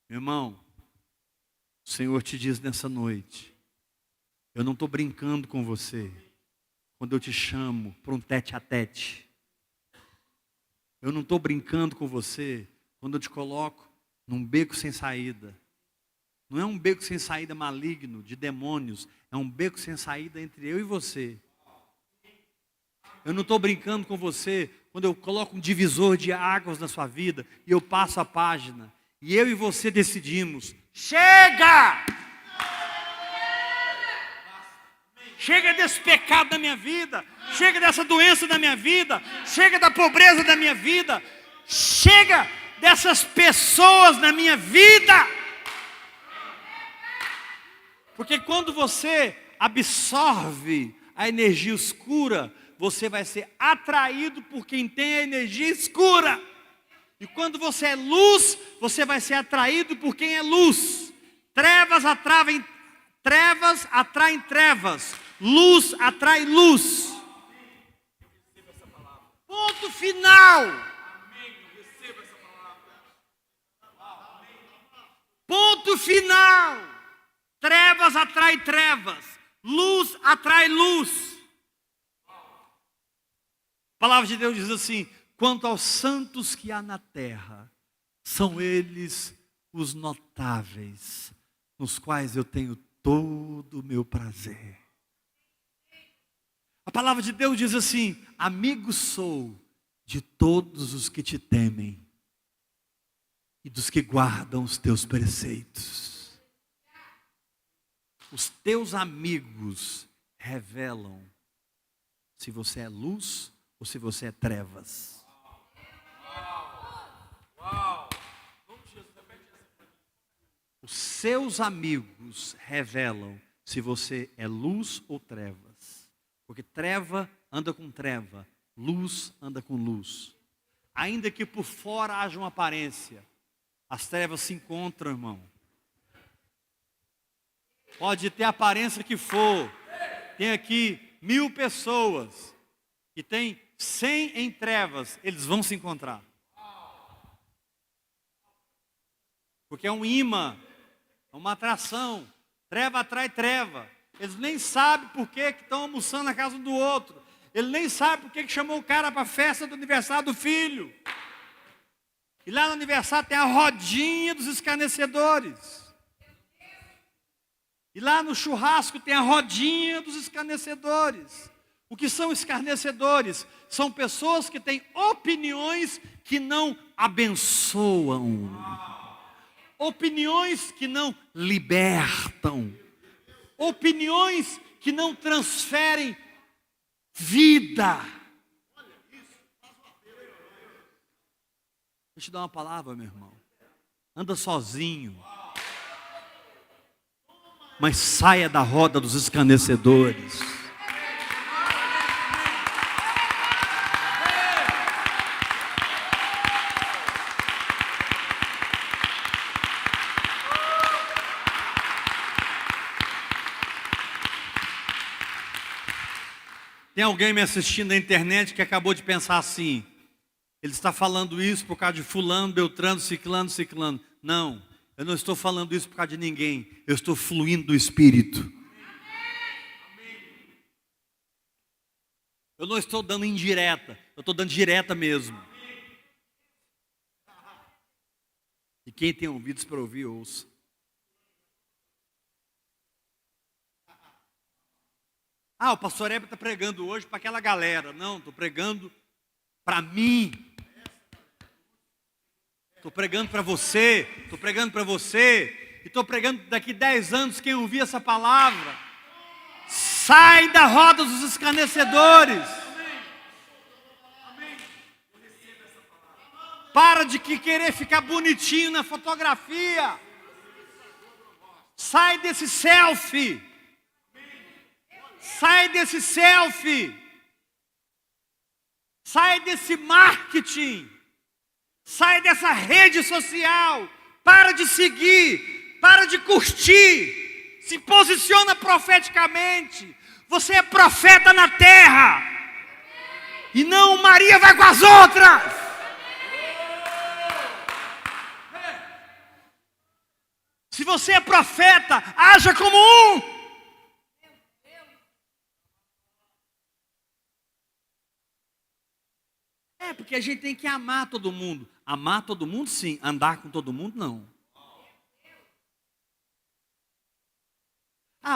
Speaker 1: Meu irmão, o Senhor te diz nessa noite, eu não estou brincando com você quando eu te chamo para um tete-a-tete. Eu não estou brincando com você quando eu te coloco num beco sem saída. Não é um beco sem saída maligno, de demônios. É um beco sem saída entre eu e você. Eu não estou brincando com você quando eu coloco um divisor de águas na sua vida e eu passo a página. E eu e você decidimos, chega! Chega desse pecado da minha vida, chega dessa doença da minha vida, chega da pobreza da minha vida, chega dessas pessoas na minha vida. Porque quando você absorve a energia escura, você vai ser atraído por quem tem a energia escura. E quando você é luz, você vai ser atraído por quem é luz. Trevas atraem trevas. Luz atrai luz. Ponto final. Ponto final. Trevas atrai trevas. Luz atrai luz. A palavra de Deus diz assim: quanto aos santos que há na terra, são eles os notáveis, nos quais eu tenho todo o meu prazer. A palavra de Deus diz assim: amigo sou de todos os que te temem e dos que guardam os teus preceitos. Os teus amigos revelam se você é luz ou se você é trevas. Os seus amigos revelam se você é luz ou trevas. Porque treva anda com treva, luz anda com luz. Ainda que por fora haja uma aparência, as trevas se encontram, irmão. Pode ter a aparência que for. Tem aqui 1000 pessoas e tem 100 em trevas, eles vão se encontrar. Porque é um imã, é uma atração. Treva atrai treva. Eles nem sabem por que estão almoçando na casa um do outro. Ele nem sabe por que chamou o cara para a festa do aniversário do filho. E lá no aniversário tem a rodinha dos escarnecedores. E lá no churrasco tem a rodinha dos escarnecedores. O que são escarnecedores? São pessoas que têm opiniões que não abençoam. Opiniões que não libertam. Opiniões que não transferem vida. Deixa eu te dar uma palavra, meu irmão. Anda sozinho. Mas saia da roda dos escarnecedores. Tem alguém me assistindo na internet que acabou de pensar assim: ele está falando isso por causa de fulano, beltrano, ciclano. Não, eu não estou falando isso por causa de ninguém. Eu estou fluindo do Espírito. Eu não estou dando indireta, eu estou dando direta mesmo. E quem tem ouvidos para ouvir, ouça. Ah, o pastor Heber está pregando hoje para aquela galera. Não, estou pregando para mim. Estou pregando para você. Estou pregando para você. E estou pregando daqui 10 anos, quem ouvir essa palavra, sai da roda dos escarnecedores. Para de querer ficar bonitinho na fotografia. Sai desse selfie. Sai desse selfie. Sai desse marketing. Sai dessa rede social. Para de seguir. Para de curtir. Se posiciona profeticamente. Você é profeta na terra. E não Maria vai com as outras. Se você é profeta, haja como um. Porque a gente tem que amar todo mundo. Amar todo mundo, sim. Andar com todo mundo, não.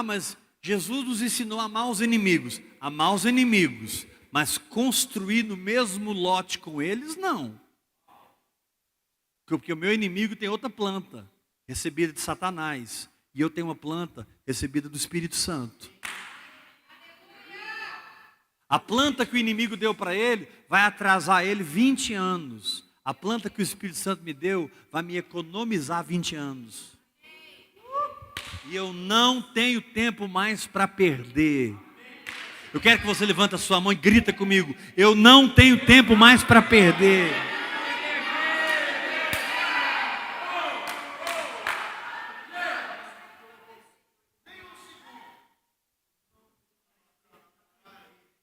Speaker 1: Mas Jesus nos ensinou a amar os inimigos. Amar os inimigos. Mas construir no mesmo lote com eles, não. Porque o meu inimigo tem outra planta, recebida de Satanás. E eu tenho uma planta recebida do Espírito Santo. A planta que o inimigo deu para ele vai atrasar ele 20 anos. A planta que o Espírito Santo me deu vai me economizar 20 anos. E eu não tenho tempo mais para perder. Eu quero que você levante a sua mão e grita comigo. Eu não tenho tempo mais para perder.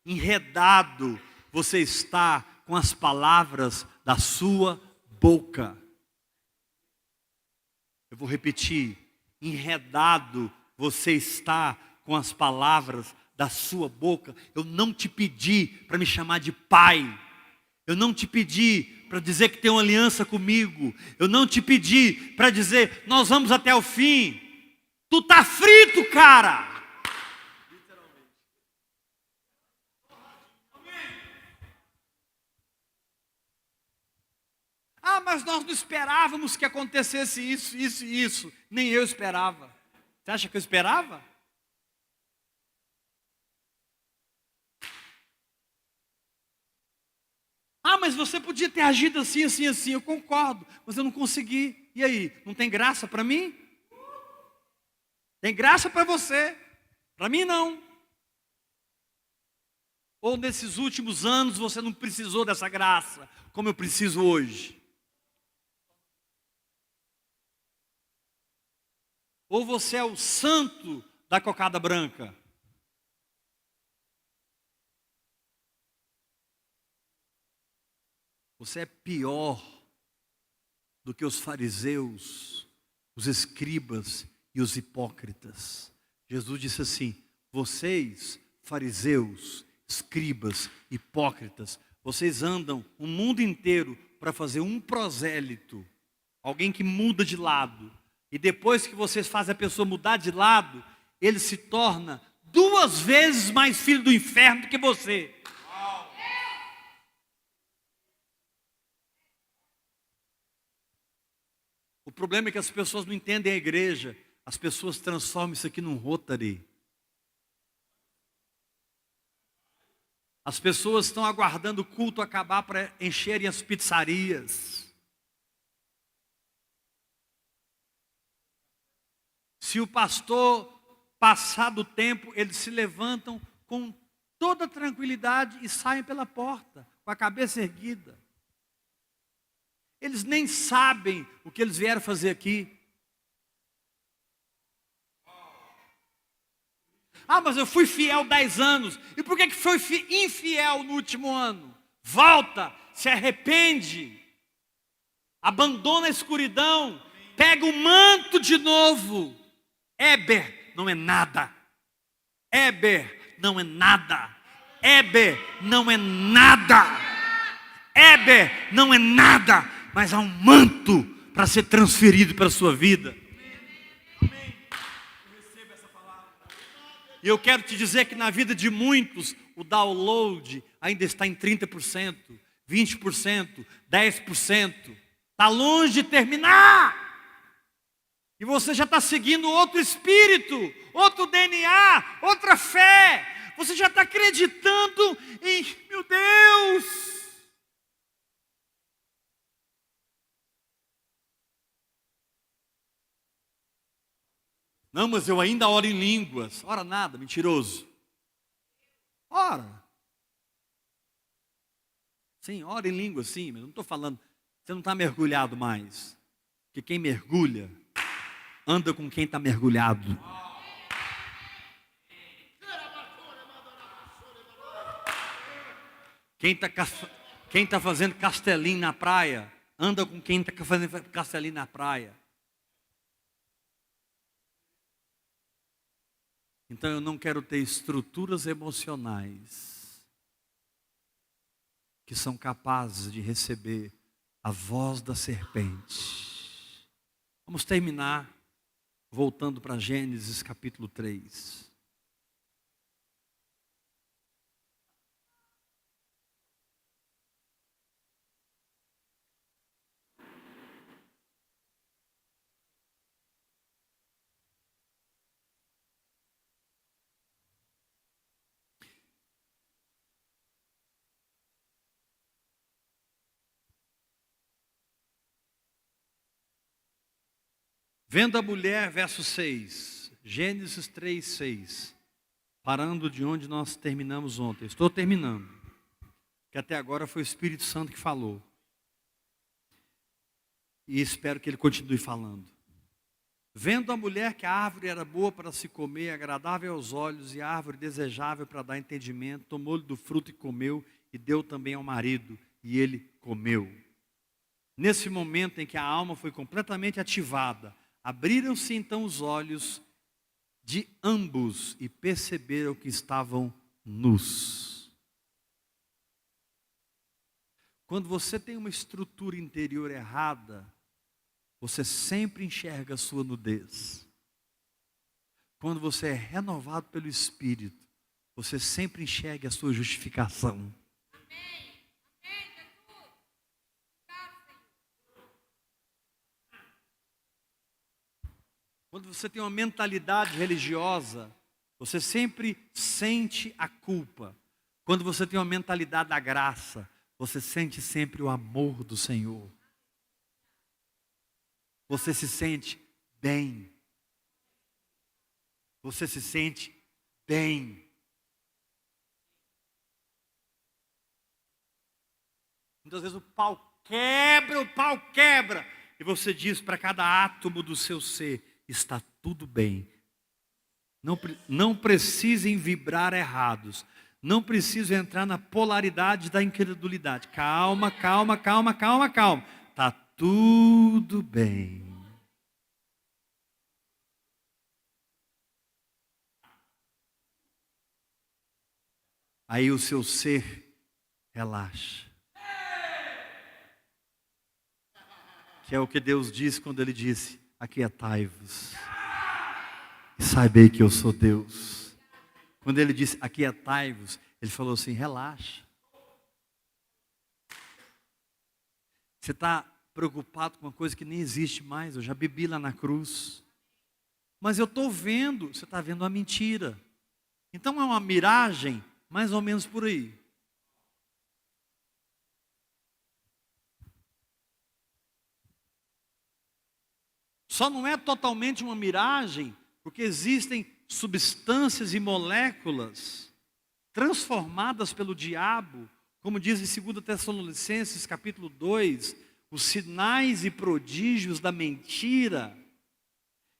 Speaker 1: Enredado você está com as palavras da sua boca. Eu vou repetir. Enredado você está com as palavras da sua boca. Eu não te pedi para me chamar de pai. Eu não te pedi para dizer que tem uma aliança comigo. Eu não te pedi para dizer, nós vamos até o fim. Tu tá frito, cara. Mas nós não esperávamos que acontecesse isso, isso e isso. Nem eu esperava. Você acha que eu esperava? Mas você podia ter agido assim, assim, assim. Eu concordo, mas eu não consegui. E aí, não tem graça para mim? Tem graça para você. Para mim não. Ou nesses últimos anos você não precisou dessa graça, como eu preciso hoje. Ou você é o santo da cocada branca. Você é pior do que os fariseus, os escribas e os hipócritas. Jesus disse assim: vocês, fariseus, escribas, hipócritas, vocês andam o mundo inteiro para fazer um prosélito, alguém que muda de lado. E depois que vocês fazem a pessoa mudar de lado, ele se torna 2 vezes mais filho do inferno do que você. O problema é que as pessoas não entendem a igreja. As pessoas transformam isso aqui num Rotary. As pessoas estão aguardando o culto acabar para encherem as pizzarias. Se o pastor passar do tempo, eles se levantam com toda tranquilidade e saem pela porta, com a cabeça erguida. Eles nem sabem o que eles vieram fazer aqui. Mas eu fui fiel 10 anos. E por que foi infiel no último ano? Volta, se arrepende, abandona a escuridão, pega o manto de novo. Éber não é nada. Éber não é nada. Éber não é nada. Éber não é nada. Mas há um manto para ser transferido para a sua vida. E eu quero te dizer que na vida de muitos, o download ainda está em 30%, 20%, 10%. Está longe de terminar. E você já está seguindo outro espírito, outro DNA, outra fé. Você já está acreditando em, meu Deus. Não, mas eu ainda oro em línguas. Ora nada, mentiroso. Ora. Sim, ora em língua, sim, mas eu não estou falando, você não está mergulhado mais. Porque quem mergulha, anda com quem está mergulhado. Quem tá fazendo castelinho na praia, anda com quem está fazendo castelinho na praia. Então eu não quero ter estruturas emocionais que são capazes de receber a voz da serpente. Vamos terminar voltando para Gênesis capítulo 3. Vendo a mulher, verso 6, Gênesis 3, 6, parando de onde nós terminamos ontem. Estou terminando, que até agora foi o Espírito Santo que falou. E espero que ele continue falando. Vendo a mulher que a árvore era boa para se comer, agradável aos olhos, e a árvore desejável para dar entendimento, tomou-lhe do fruto e comeu, e deu também ao marido, e ele comeu. Nesse momento em que a alma foi completamente ativada, abriram-se então os olhos de ambos e perceberam que estavam nus. Quando você tem uma estrutura interior errada, você sempre enxerga a sua nudez. Quando você é renovado pelo Espírito, você sempre enxerga a sua justificação. Quando você tem uma mentalidade religiosa, você sempre sente a culpa. Quando você tem uma mentalidade da graça, você sente sempre o amor do Senhor. Você se sente bem. Você se sente bem. Muitas vezes o pau quebra. E você diz para cada átomo do seu ser, está tudo bem. Não precisem vibrar errados. Não preciso entrar na polaridade da incredulidade. Calma. Está tudo bem. Aí o seu ser relaxa. Que é o que Deus disse quando Ele disse: aquietai-vos e saibei que eu sou Deus. Quando Ele disse aquietai-vos, Ele falou assim: relaxa. Você está preocupado com uma coisa que nem existe mais. Eu já bebi lá na cruz. Mas eu estou vendo, você está vendo uma mentira. Então é uma miragem, mais ou menos por aí. Só não é totalmente uma miragem, porque existem substâncias e moléculas transformadas pelo diabo, como diz em 2 Tessalonicenses capítulo 2, os sinais e prodígios da mentira,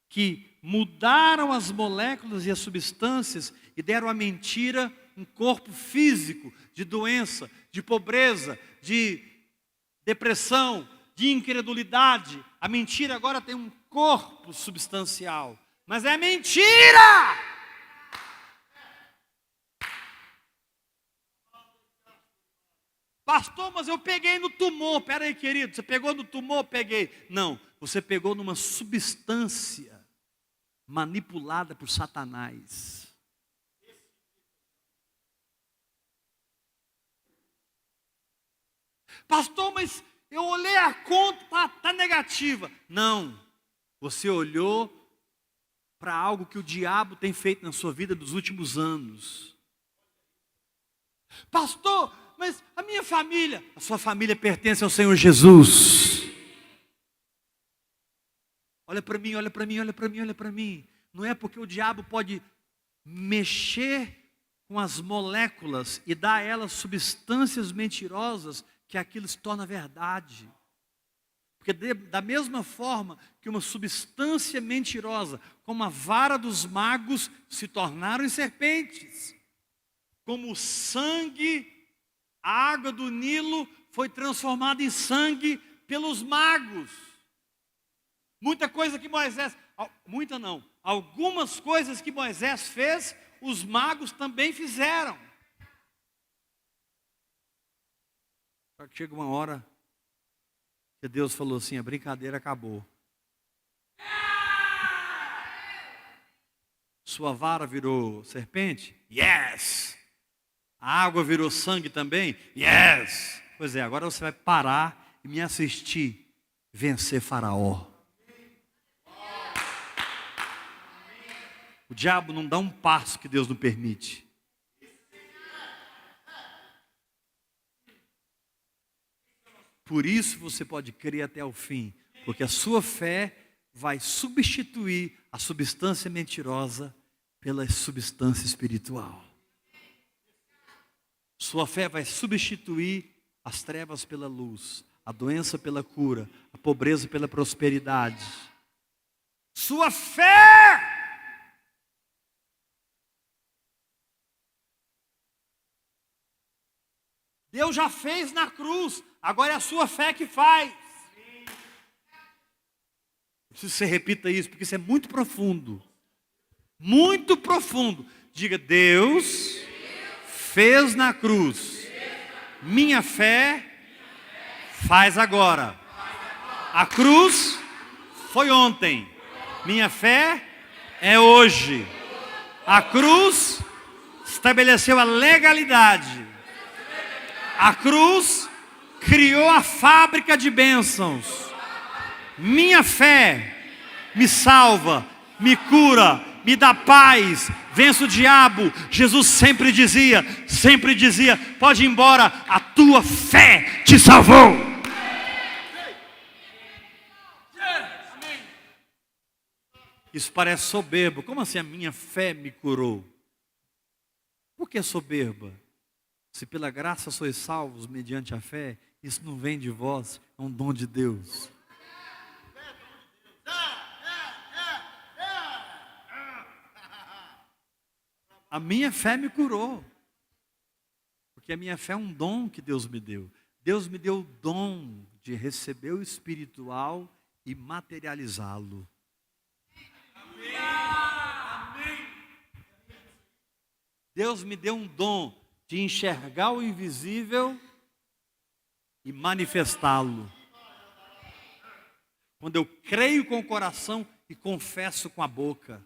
Speaker 1: que mudaram as moléculas e as substâncias e deram à mentira um corpo físico de doença, de pobreza, de depressão, de incredulidade. A mentira agora tem um corpo substancial, mas é mentira! Pastor, mas eu peguei no tumor. Pera aí, querido, você pegou no tumor? Peguei. Não, você pegou numa substância manipulada por Satanás. Pastor, mas eu olhei a conta, está negativa. Não, você olhou para algo que o diabo tem feito na sua vida nos últimos anos. Pastor, mas a minha família, a sua família pertence ao Senhor Jesus. Olha para mim, olha para mim, olha para mim, olha para mim. Não é porque o diabo pode mexer com as moléculas e dar a elas substâncias mentirosas que aquilo se torna verdade. Porque da mesma forma que uma substância mentirosa, como a vara dos magos, se tornaram em serpentes, como o sangue, a água do Nilo foi transformada em sangue pelos magos. Muita coisa que Moisés, muita não, algumas coisas que Moisés fez, os magos também fizeram. Só que chega uma hora que Deus falou assim, a brincadeira acabou. Sua vara virou serpente? Yes! A água virou sangue também? Yes! Pois é, agora você vai parar e me assistir vencer Faraó. O diabo não dá um passo que Deus não permite. Por isso você pode crer até o fim, porque a sua fé vai substituir a substância mentirosa pela substância espiritual. Sua fé vai substituir as trevas pela luz, a doença pela cura, a pobreza pela prosperidade. Sua fé! Deus já fez na cruz, agora é a sua fé que faz. Eu preciso que você repita isso, porque isso é muito profundo. Muito profundo. Diga, Deus fez na cruz. Minha fé faz agora. A cruz foi ontem. Minha fé é hoje. A cruz estabeleceu a legalidade. A cruz criou a fábrica de bênçãos. Minha fé me salva, me cura, me dá paz, vence o diabo. Jesus sempre dizia, pode ir embora, a tua fé te salvou. Isso parece soberbo. Como assim a minha fé me curou? Por que soberba? Se pela graça sois salvos mediante a fé, isso não vem de vós, é um dom de Deus. A minha fé me curou, porque a minha fé é um dom que Deus me deu. Deus me deu o dom de receber o espiritual e materializá-lo. Deus me deu um dom de enxergar o invisível e manifestá-lo. Quando eu creio com o coração e confesso com a boca.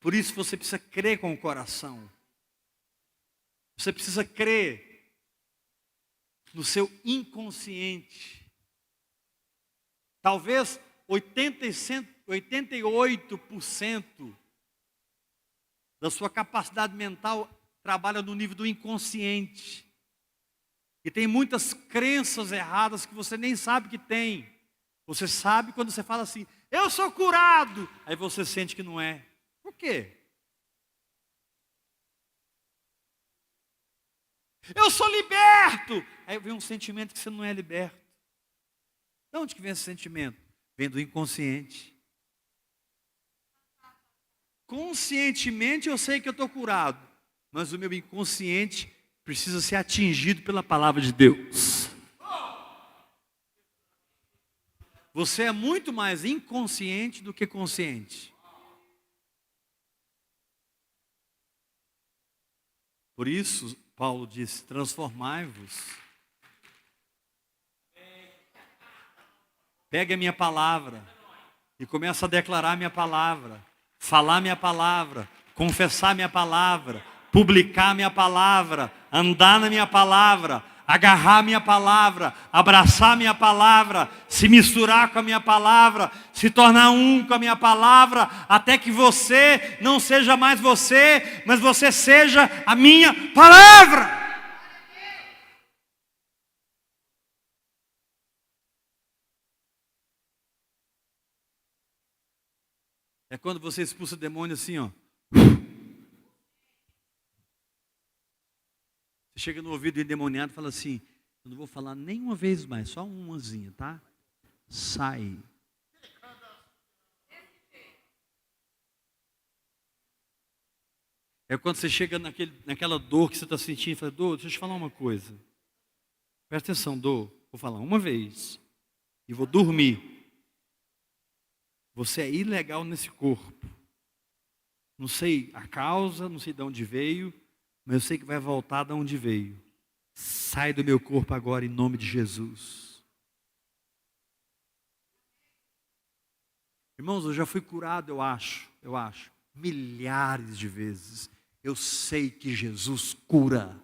Speaker 1: Por isso você precisa crer com o coração. Você precisa crer no seu inconsciente. Talvez 88% da sua capacidade mental trabalha no nível do inconsciente. E tem muitas crenças erradas que você nem sabe que tem. Você sabe quando você fala assim, eu sou curado. Aí você sente que não é. Por quê? Eu sou liberto. Aí vem um sentimento que você não é liberto. De onde que vem esse sentimento? Vem do inconsciente. Conscientemente eu sei que eu estou curado, mas o meu inconsciente precisa ser atingido pela palavra de Deus. Você é muito mais inconsciente do que consciente. Por isso, Paulo disse, transformai-vos. Pegue a minha palavra e comece a declarar a minha palavra, falar minha palavra, confessar minha palavra, publicar minha palavra, andar na minha palavra, agarrar minha palavra, abraçar minha palavra, se misturar com a minha palavra, se tornar um com a minha palavra, até que você não seja mais você, mas você seja a minha palavra. É quando você expulsa o demônio assim, ó. Você chega no ouvido do endemoniado e fala assim, Eu não vou falar nenhuma vez mais, só umazinha, tá? Sai. É quando você chega naquela dor que você está sentindo, e fala, dor, deixa eu te falar uma coisa. Presta atenção, dor. Vou falar uma vez. E vou dormir. Você é ilegal nesse corpo. Não sei a causa, não sei de onde veio, mas eu sei que vai voltar de onde veio. Sai do meu corpo agora em nome de Jesus. Irmãos, eu já fui curado, eu acho, milhares de vezes. Eu sei que Jesus cura.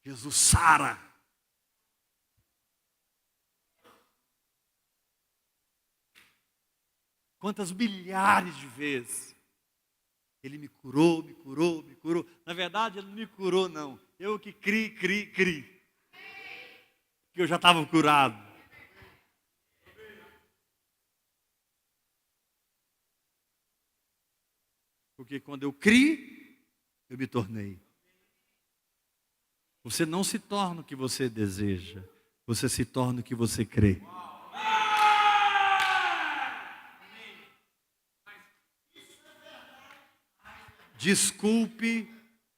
Speaker 1: Jesus sara. Quantas milhares de vezes Ele me curou, me curou, me curou. Na verdade, Ele não me curou, não. Eu que criei. Que eu já estava curado. Porque quando eu criei, eu me tornei. Você não se torna o que você deseja. Você se torna o que você crê. Desculpe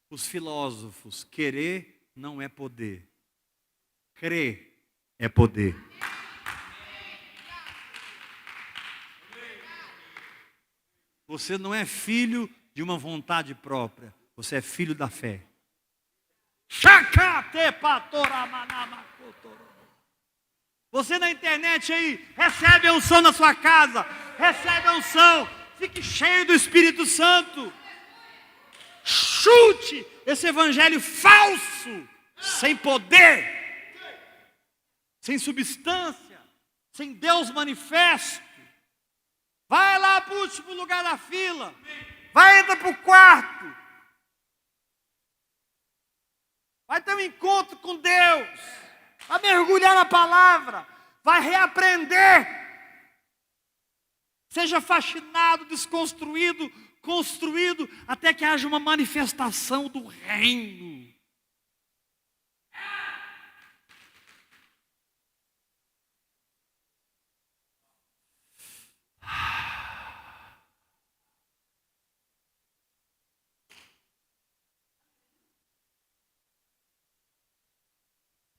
Speaker 1: os filósofos. Querer não é poder. Crer é poder. Você não é filho de uma vontade própria. Você é filho da fé. Você na internet aí, recebe a unção na sua casa. Recebe a unção. Fique cheio do Espírito Santo. Chute esse evangelho falso, sem poder, sem substância, sem Deus manifesto. Vai lá para o último lugar da fila. Vai entrar para o quarto. Vai ter um encontro com Deus. Vai mergulhar na palavra. Vai reaprender. Seja fascinado, desconstruído, construído, até que haja uma manifestação do reino.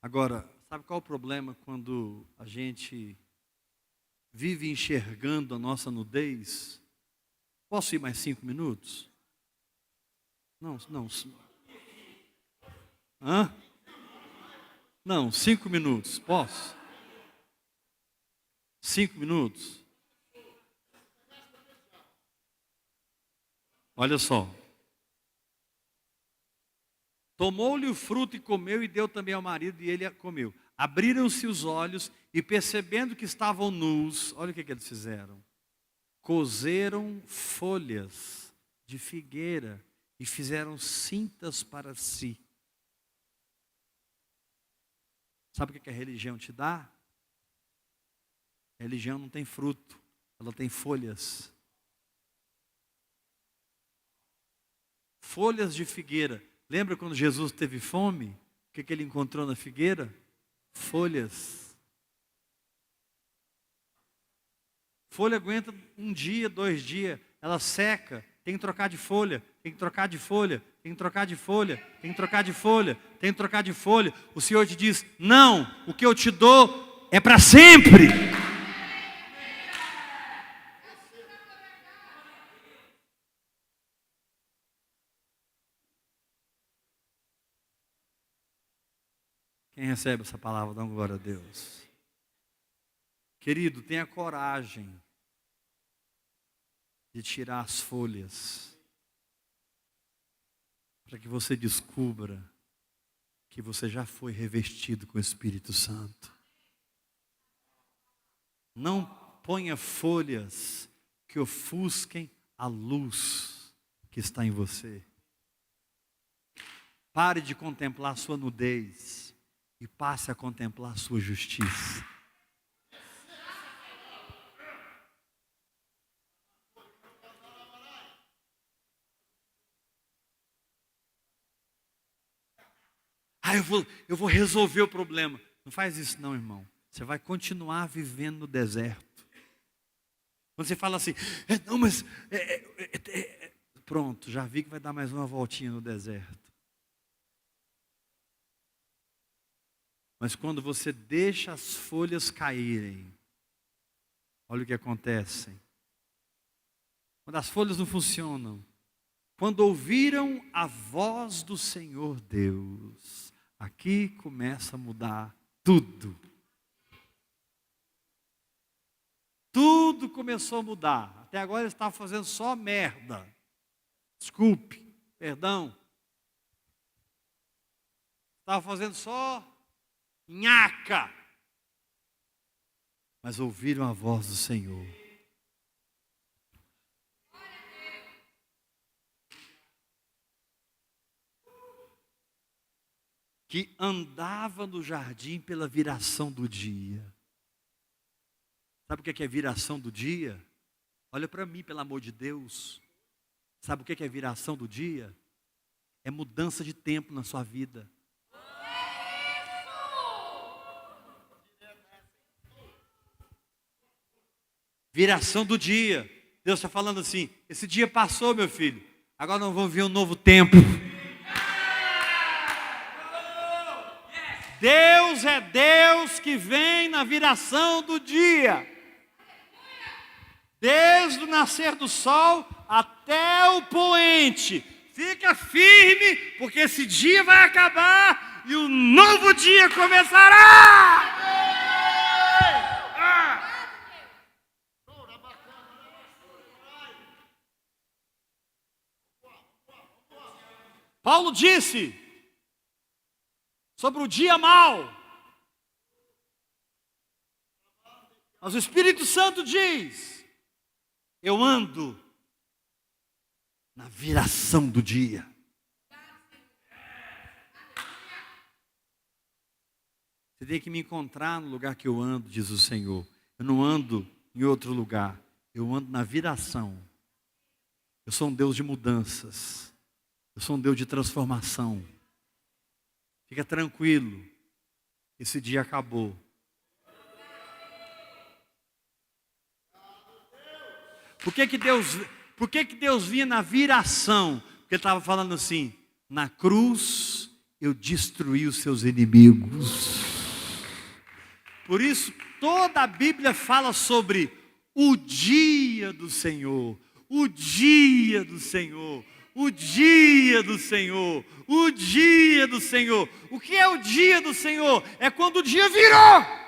Speaker 1: Agora, sabe qual é o problema quando a gente vive enxergando a nossa nudez? Posso ir mais 5 minutos? Não. Hã? Não, 5 minutos. Posso? 5 minutos? Olha só. Tomou-lhe o fruto e comeu, e deu também ao marido, e ele comeu. Abriram-se os olhos, e percebendo que estavam nus, olha o que eles fizeram. Cozeram folhas de figueira, e fizeram cintas para si. Sabe o que a religião te dá? A religião não tem fruto, ela tem folhas. Folhas de figueira. Lembra quando Jesus teve fome? O que ele encontrou na figueira? Folhas. Folha aguenta 1 dia, 2 dias. Ela seca. Tem que trocar de folha. Tem que trocar de folha. Tem que trocar de folha. Tem que trocar de folha. Tem que trocar de folha. O Senhor te diz: não, o que eu te dou é para sempre. Quem recebe essa palavra, dá uma glória a Deus. Querido, tenha coragem de tirar as folhas, para que você descubra que você já foi revestido com o Espírito Santo. Não ponha folhas que ofusquem a luz que está em você. Pare de contemplar sua nudez e passe a contemplar sua justiça. eu vou resolver o problema. Não faz isso não, irmão. Você vai continuar vivendo no deserto. Quando você fala assim, não, mas... pronto, já vi que vai dar mais uma voltinha no deserto. Mas quando você deixa as folhas caírem, olha o que acontece. Quando as folhas não funcionam, quando ouviram a voz do Senhor Deus, aqui começa a mudar tudo. Tudo começou a mudar. Até agora eles estavam fazendo só merda. Desculpe, perdão. Estavam fazendo só nhaca. Mas ouviram a voz do Senhor. Que andava no jardim pela viração do dia. Sabe o que é viração do dia? Olha para mim, pelo amor de Deus. Sabe o que é viração do dia? É mudança de tempo na sua vida. Viração do dia. Deus está falando assim, esse dia passou, meu filho. Agora nós vamos ver um novo tempo. Deus é Deus que vem na viração do dia. Desde o nascer do sol até o poente. Fica firme, porque esse dia vai acabar e o novo dia começará. Paulo disse sobre o dia mau. Mas o Espírito Santo diz: eu ando na viração do dia. Você tem que me encontrar no lugar que eu ando, diz o Senhor. Eu não ando em outro lugar. Eu ando na viração. Eu sou um Deus de mudanças. Eu sou um Deus de transformação. Fica tranquilo. Esse dia acabou. Por que Deus vinha na viração? Porque ele estava falando assim, na cruz eu destruí os seus inimigos. Por isso toda a Bíblia fala sobre o dia do Senhor. O dia do Senhor. O dia do Senhor. O dia do Senhor. O que é o dia do Senhor? É quando o dia virou.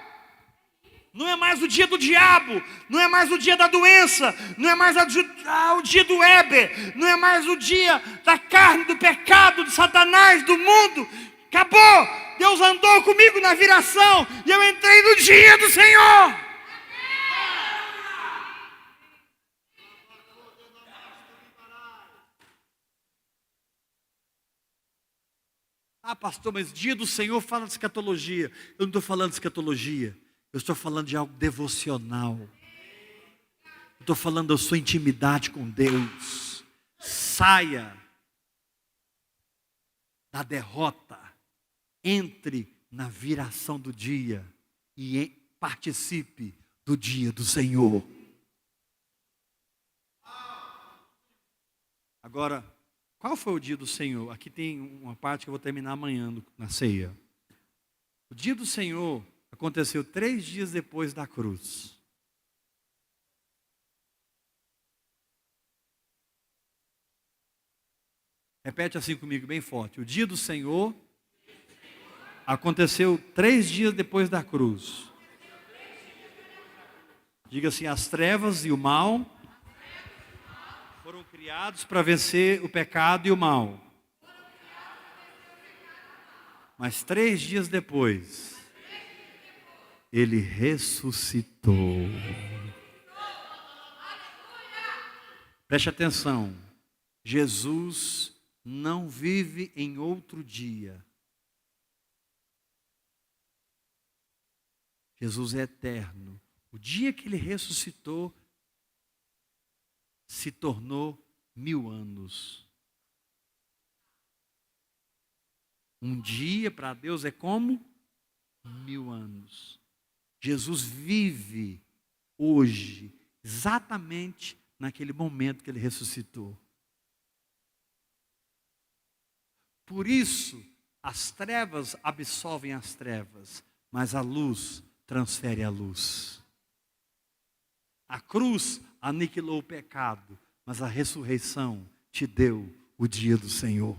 Speaker 1: Não é mais o dia do diabo, não é mais o dia da doença, não é mais o dia do Éber, não é mais o dia da carne, do pecado, de Satanás, do mundo. Acabou! Deus andou comigo na viração e eu entrei no dia do Senhor. Ah, pastor, mas dia do Senhor fala de escatologia. Eu não estou falando de escatologia. Eu estou falando de algo devocional. Eu estou falando da sua intimidade com Deus. Saia da derrota. Entre na viração do dia. E participe do dia do Senhor. Agora, qual foi o dia do Senhor? Aqui tem uma parte que eu vou terminar amanhã na ceia. O dia do Senhor aconteceu 3 dias depois da cruz. Repete assim comigo bem forte. O dia do Senhor aconteceu 3 dias depois da cruz. Diga assim, as trevas e o mal foram criados para vencer o pecado e o mal. Mas 3 dias depois, Ele ressuscitou. Preste atenção. Jesus não vive em outro dia. Jesus é eterno. O dia que Ele ressuscitou se tornou 1000 anos. Um dia para Deus é como 1000 anos. Jesus vive hoje, exatamente naquele momento que ele ressuscitou. Por isso, as trevas absorvem as trevas, mas a luz transfere a luz. A cruz aniquilou o pecado, mas a ressurreição te deu o dia do Senhor.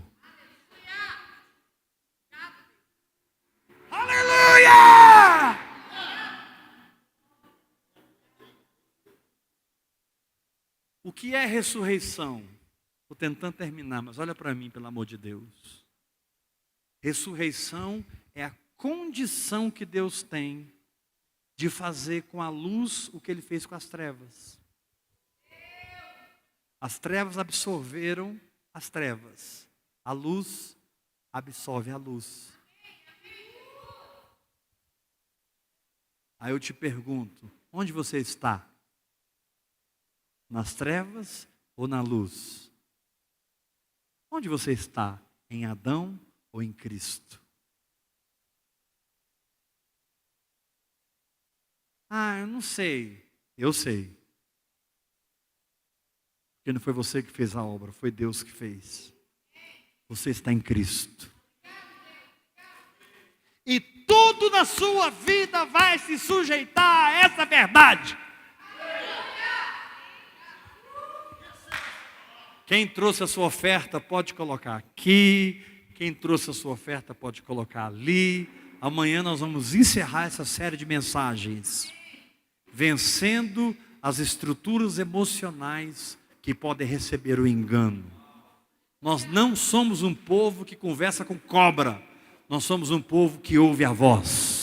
Speaker 1: Aleluia! O que é ressurreição? Estou tentando terminar, mas olha para mim, pelo amor de Deus. Ressurreição é a condição que Deus tem de fazer com a luz o que Ele fez com as trevas. As trevas absorveram as trevas. A luz absorve a luz. Aí eu te pergunto, onde você está? Nas trevas ou na luz? Onde você está? Em Adão ou em Cristo? Ah, eu não sei. Eu sei. Porque não foi você que fez a obra, foi Deus que fez. Você está em Cristo. E tudo na sua vida vai se sujeitar a essa verdade. Quem trouxe a sua oferta pode colocar aqui. Quem trouxe a sua oferta pode colocar ali. Amanhã nós vamos encerrar essa série de mensagens. Vencendo as estruturas emocionais que podem receber o engano. Nós não somos um povo que conversa com cobra. Nós somos um povo que ouve a voz.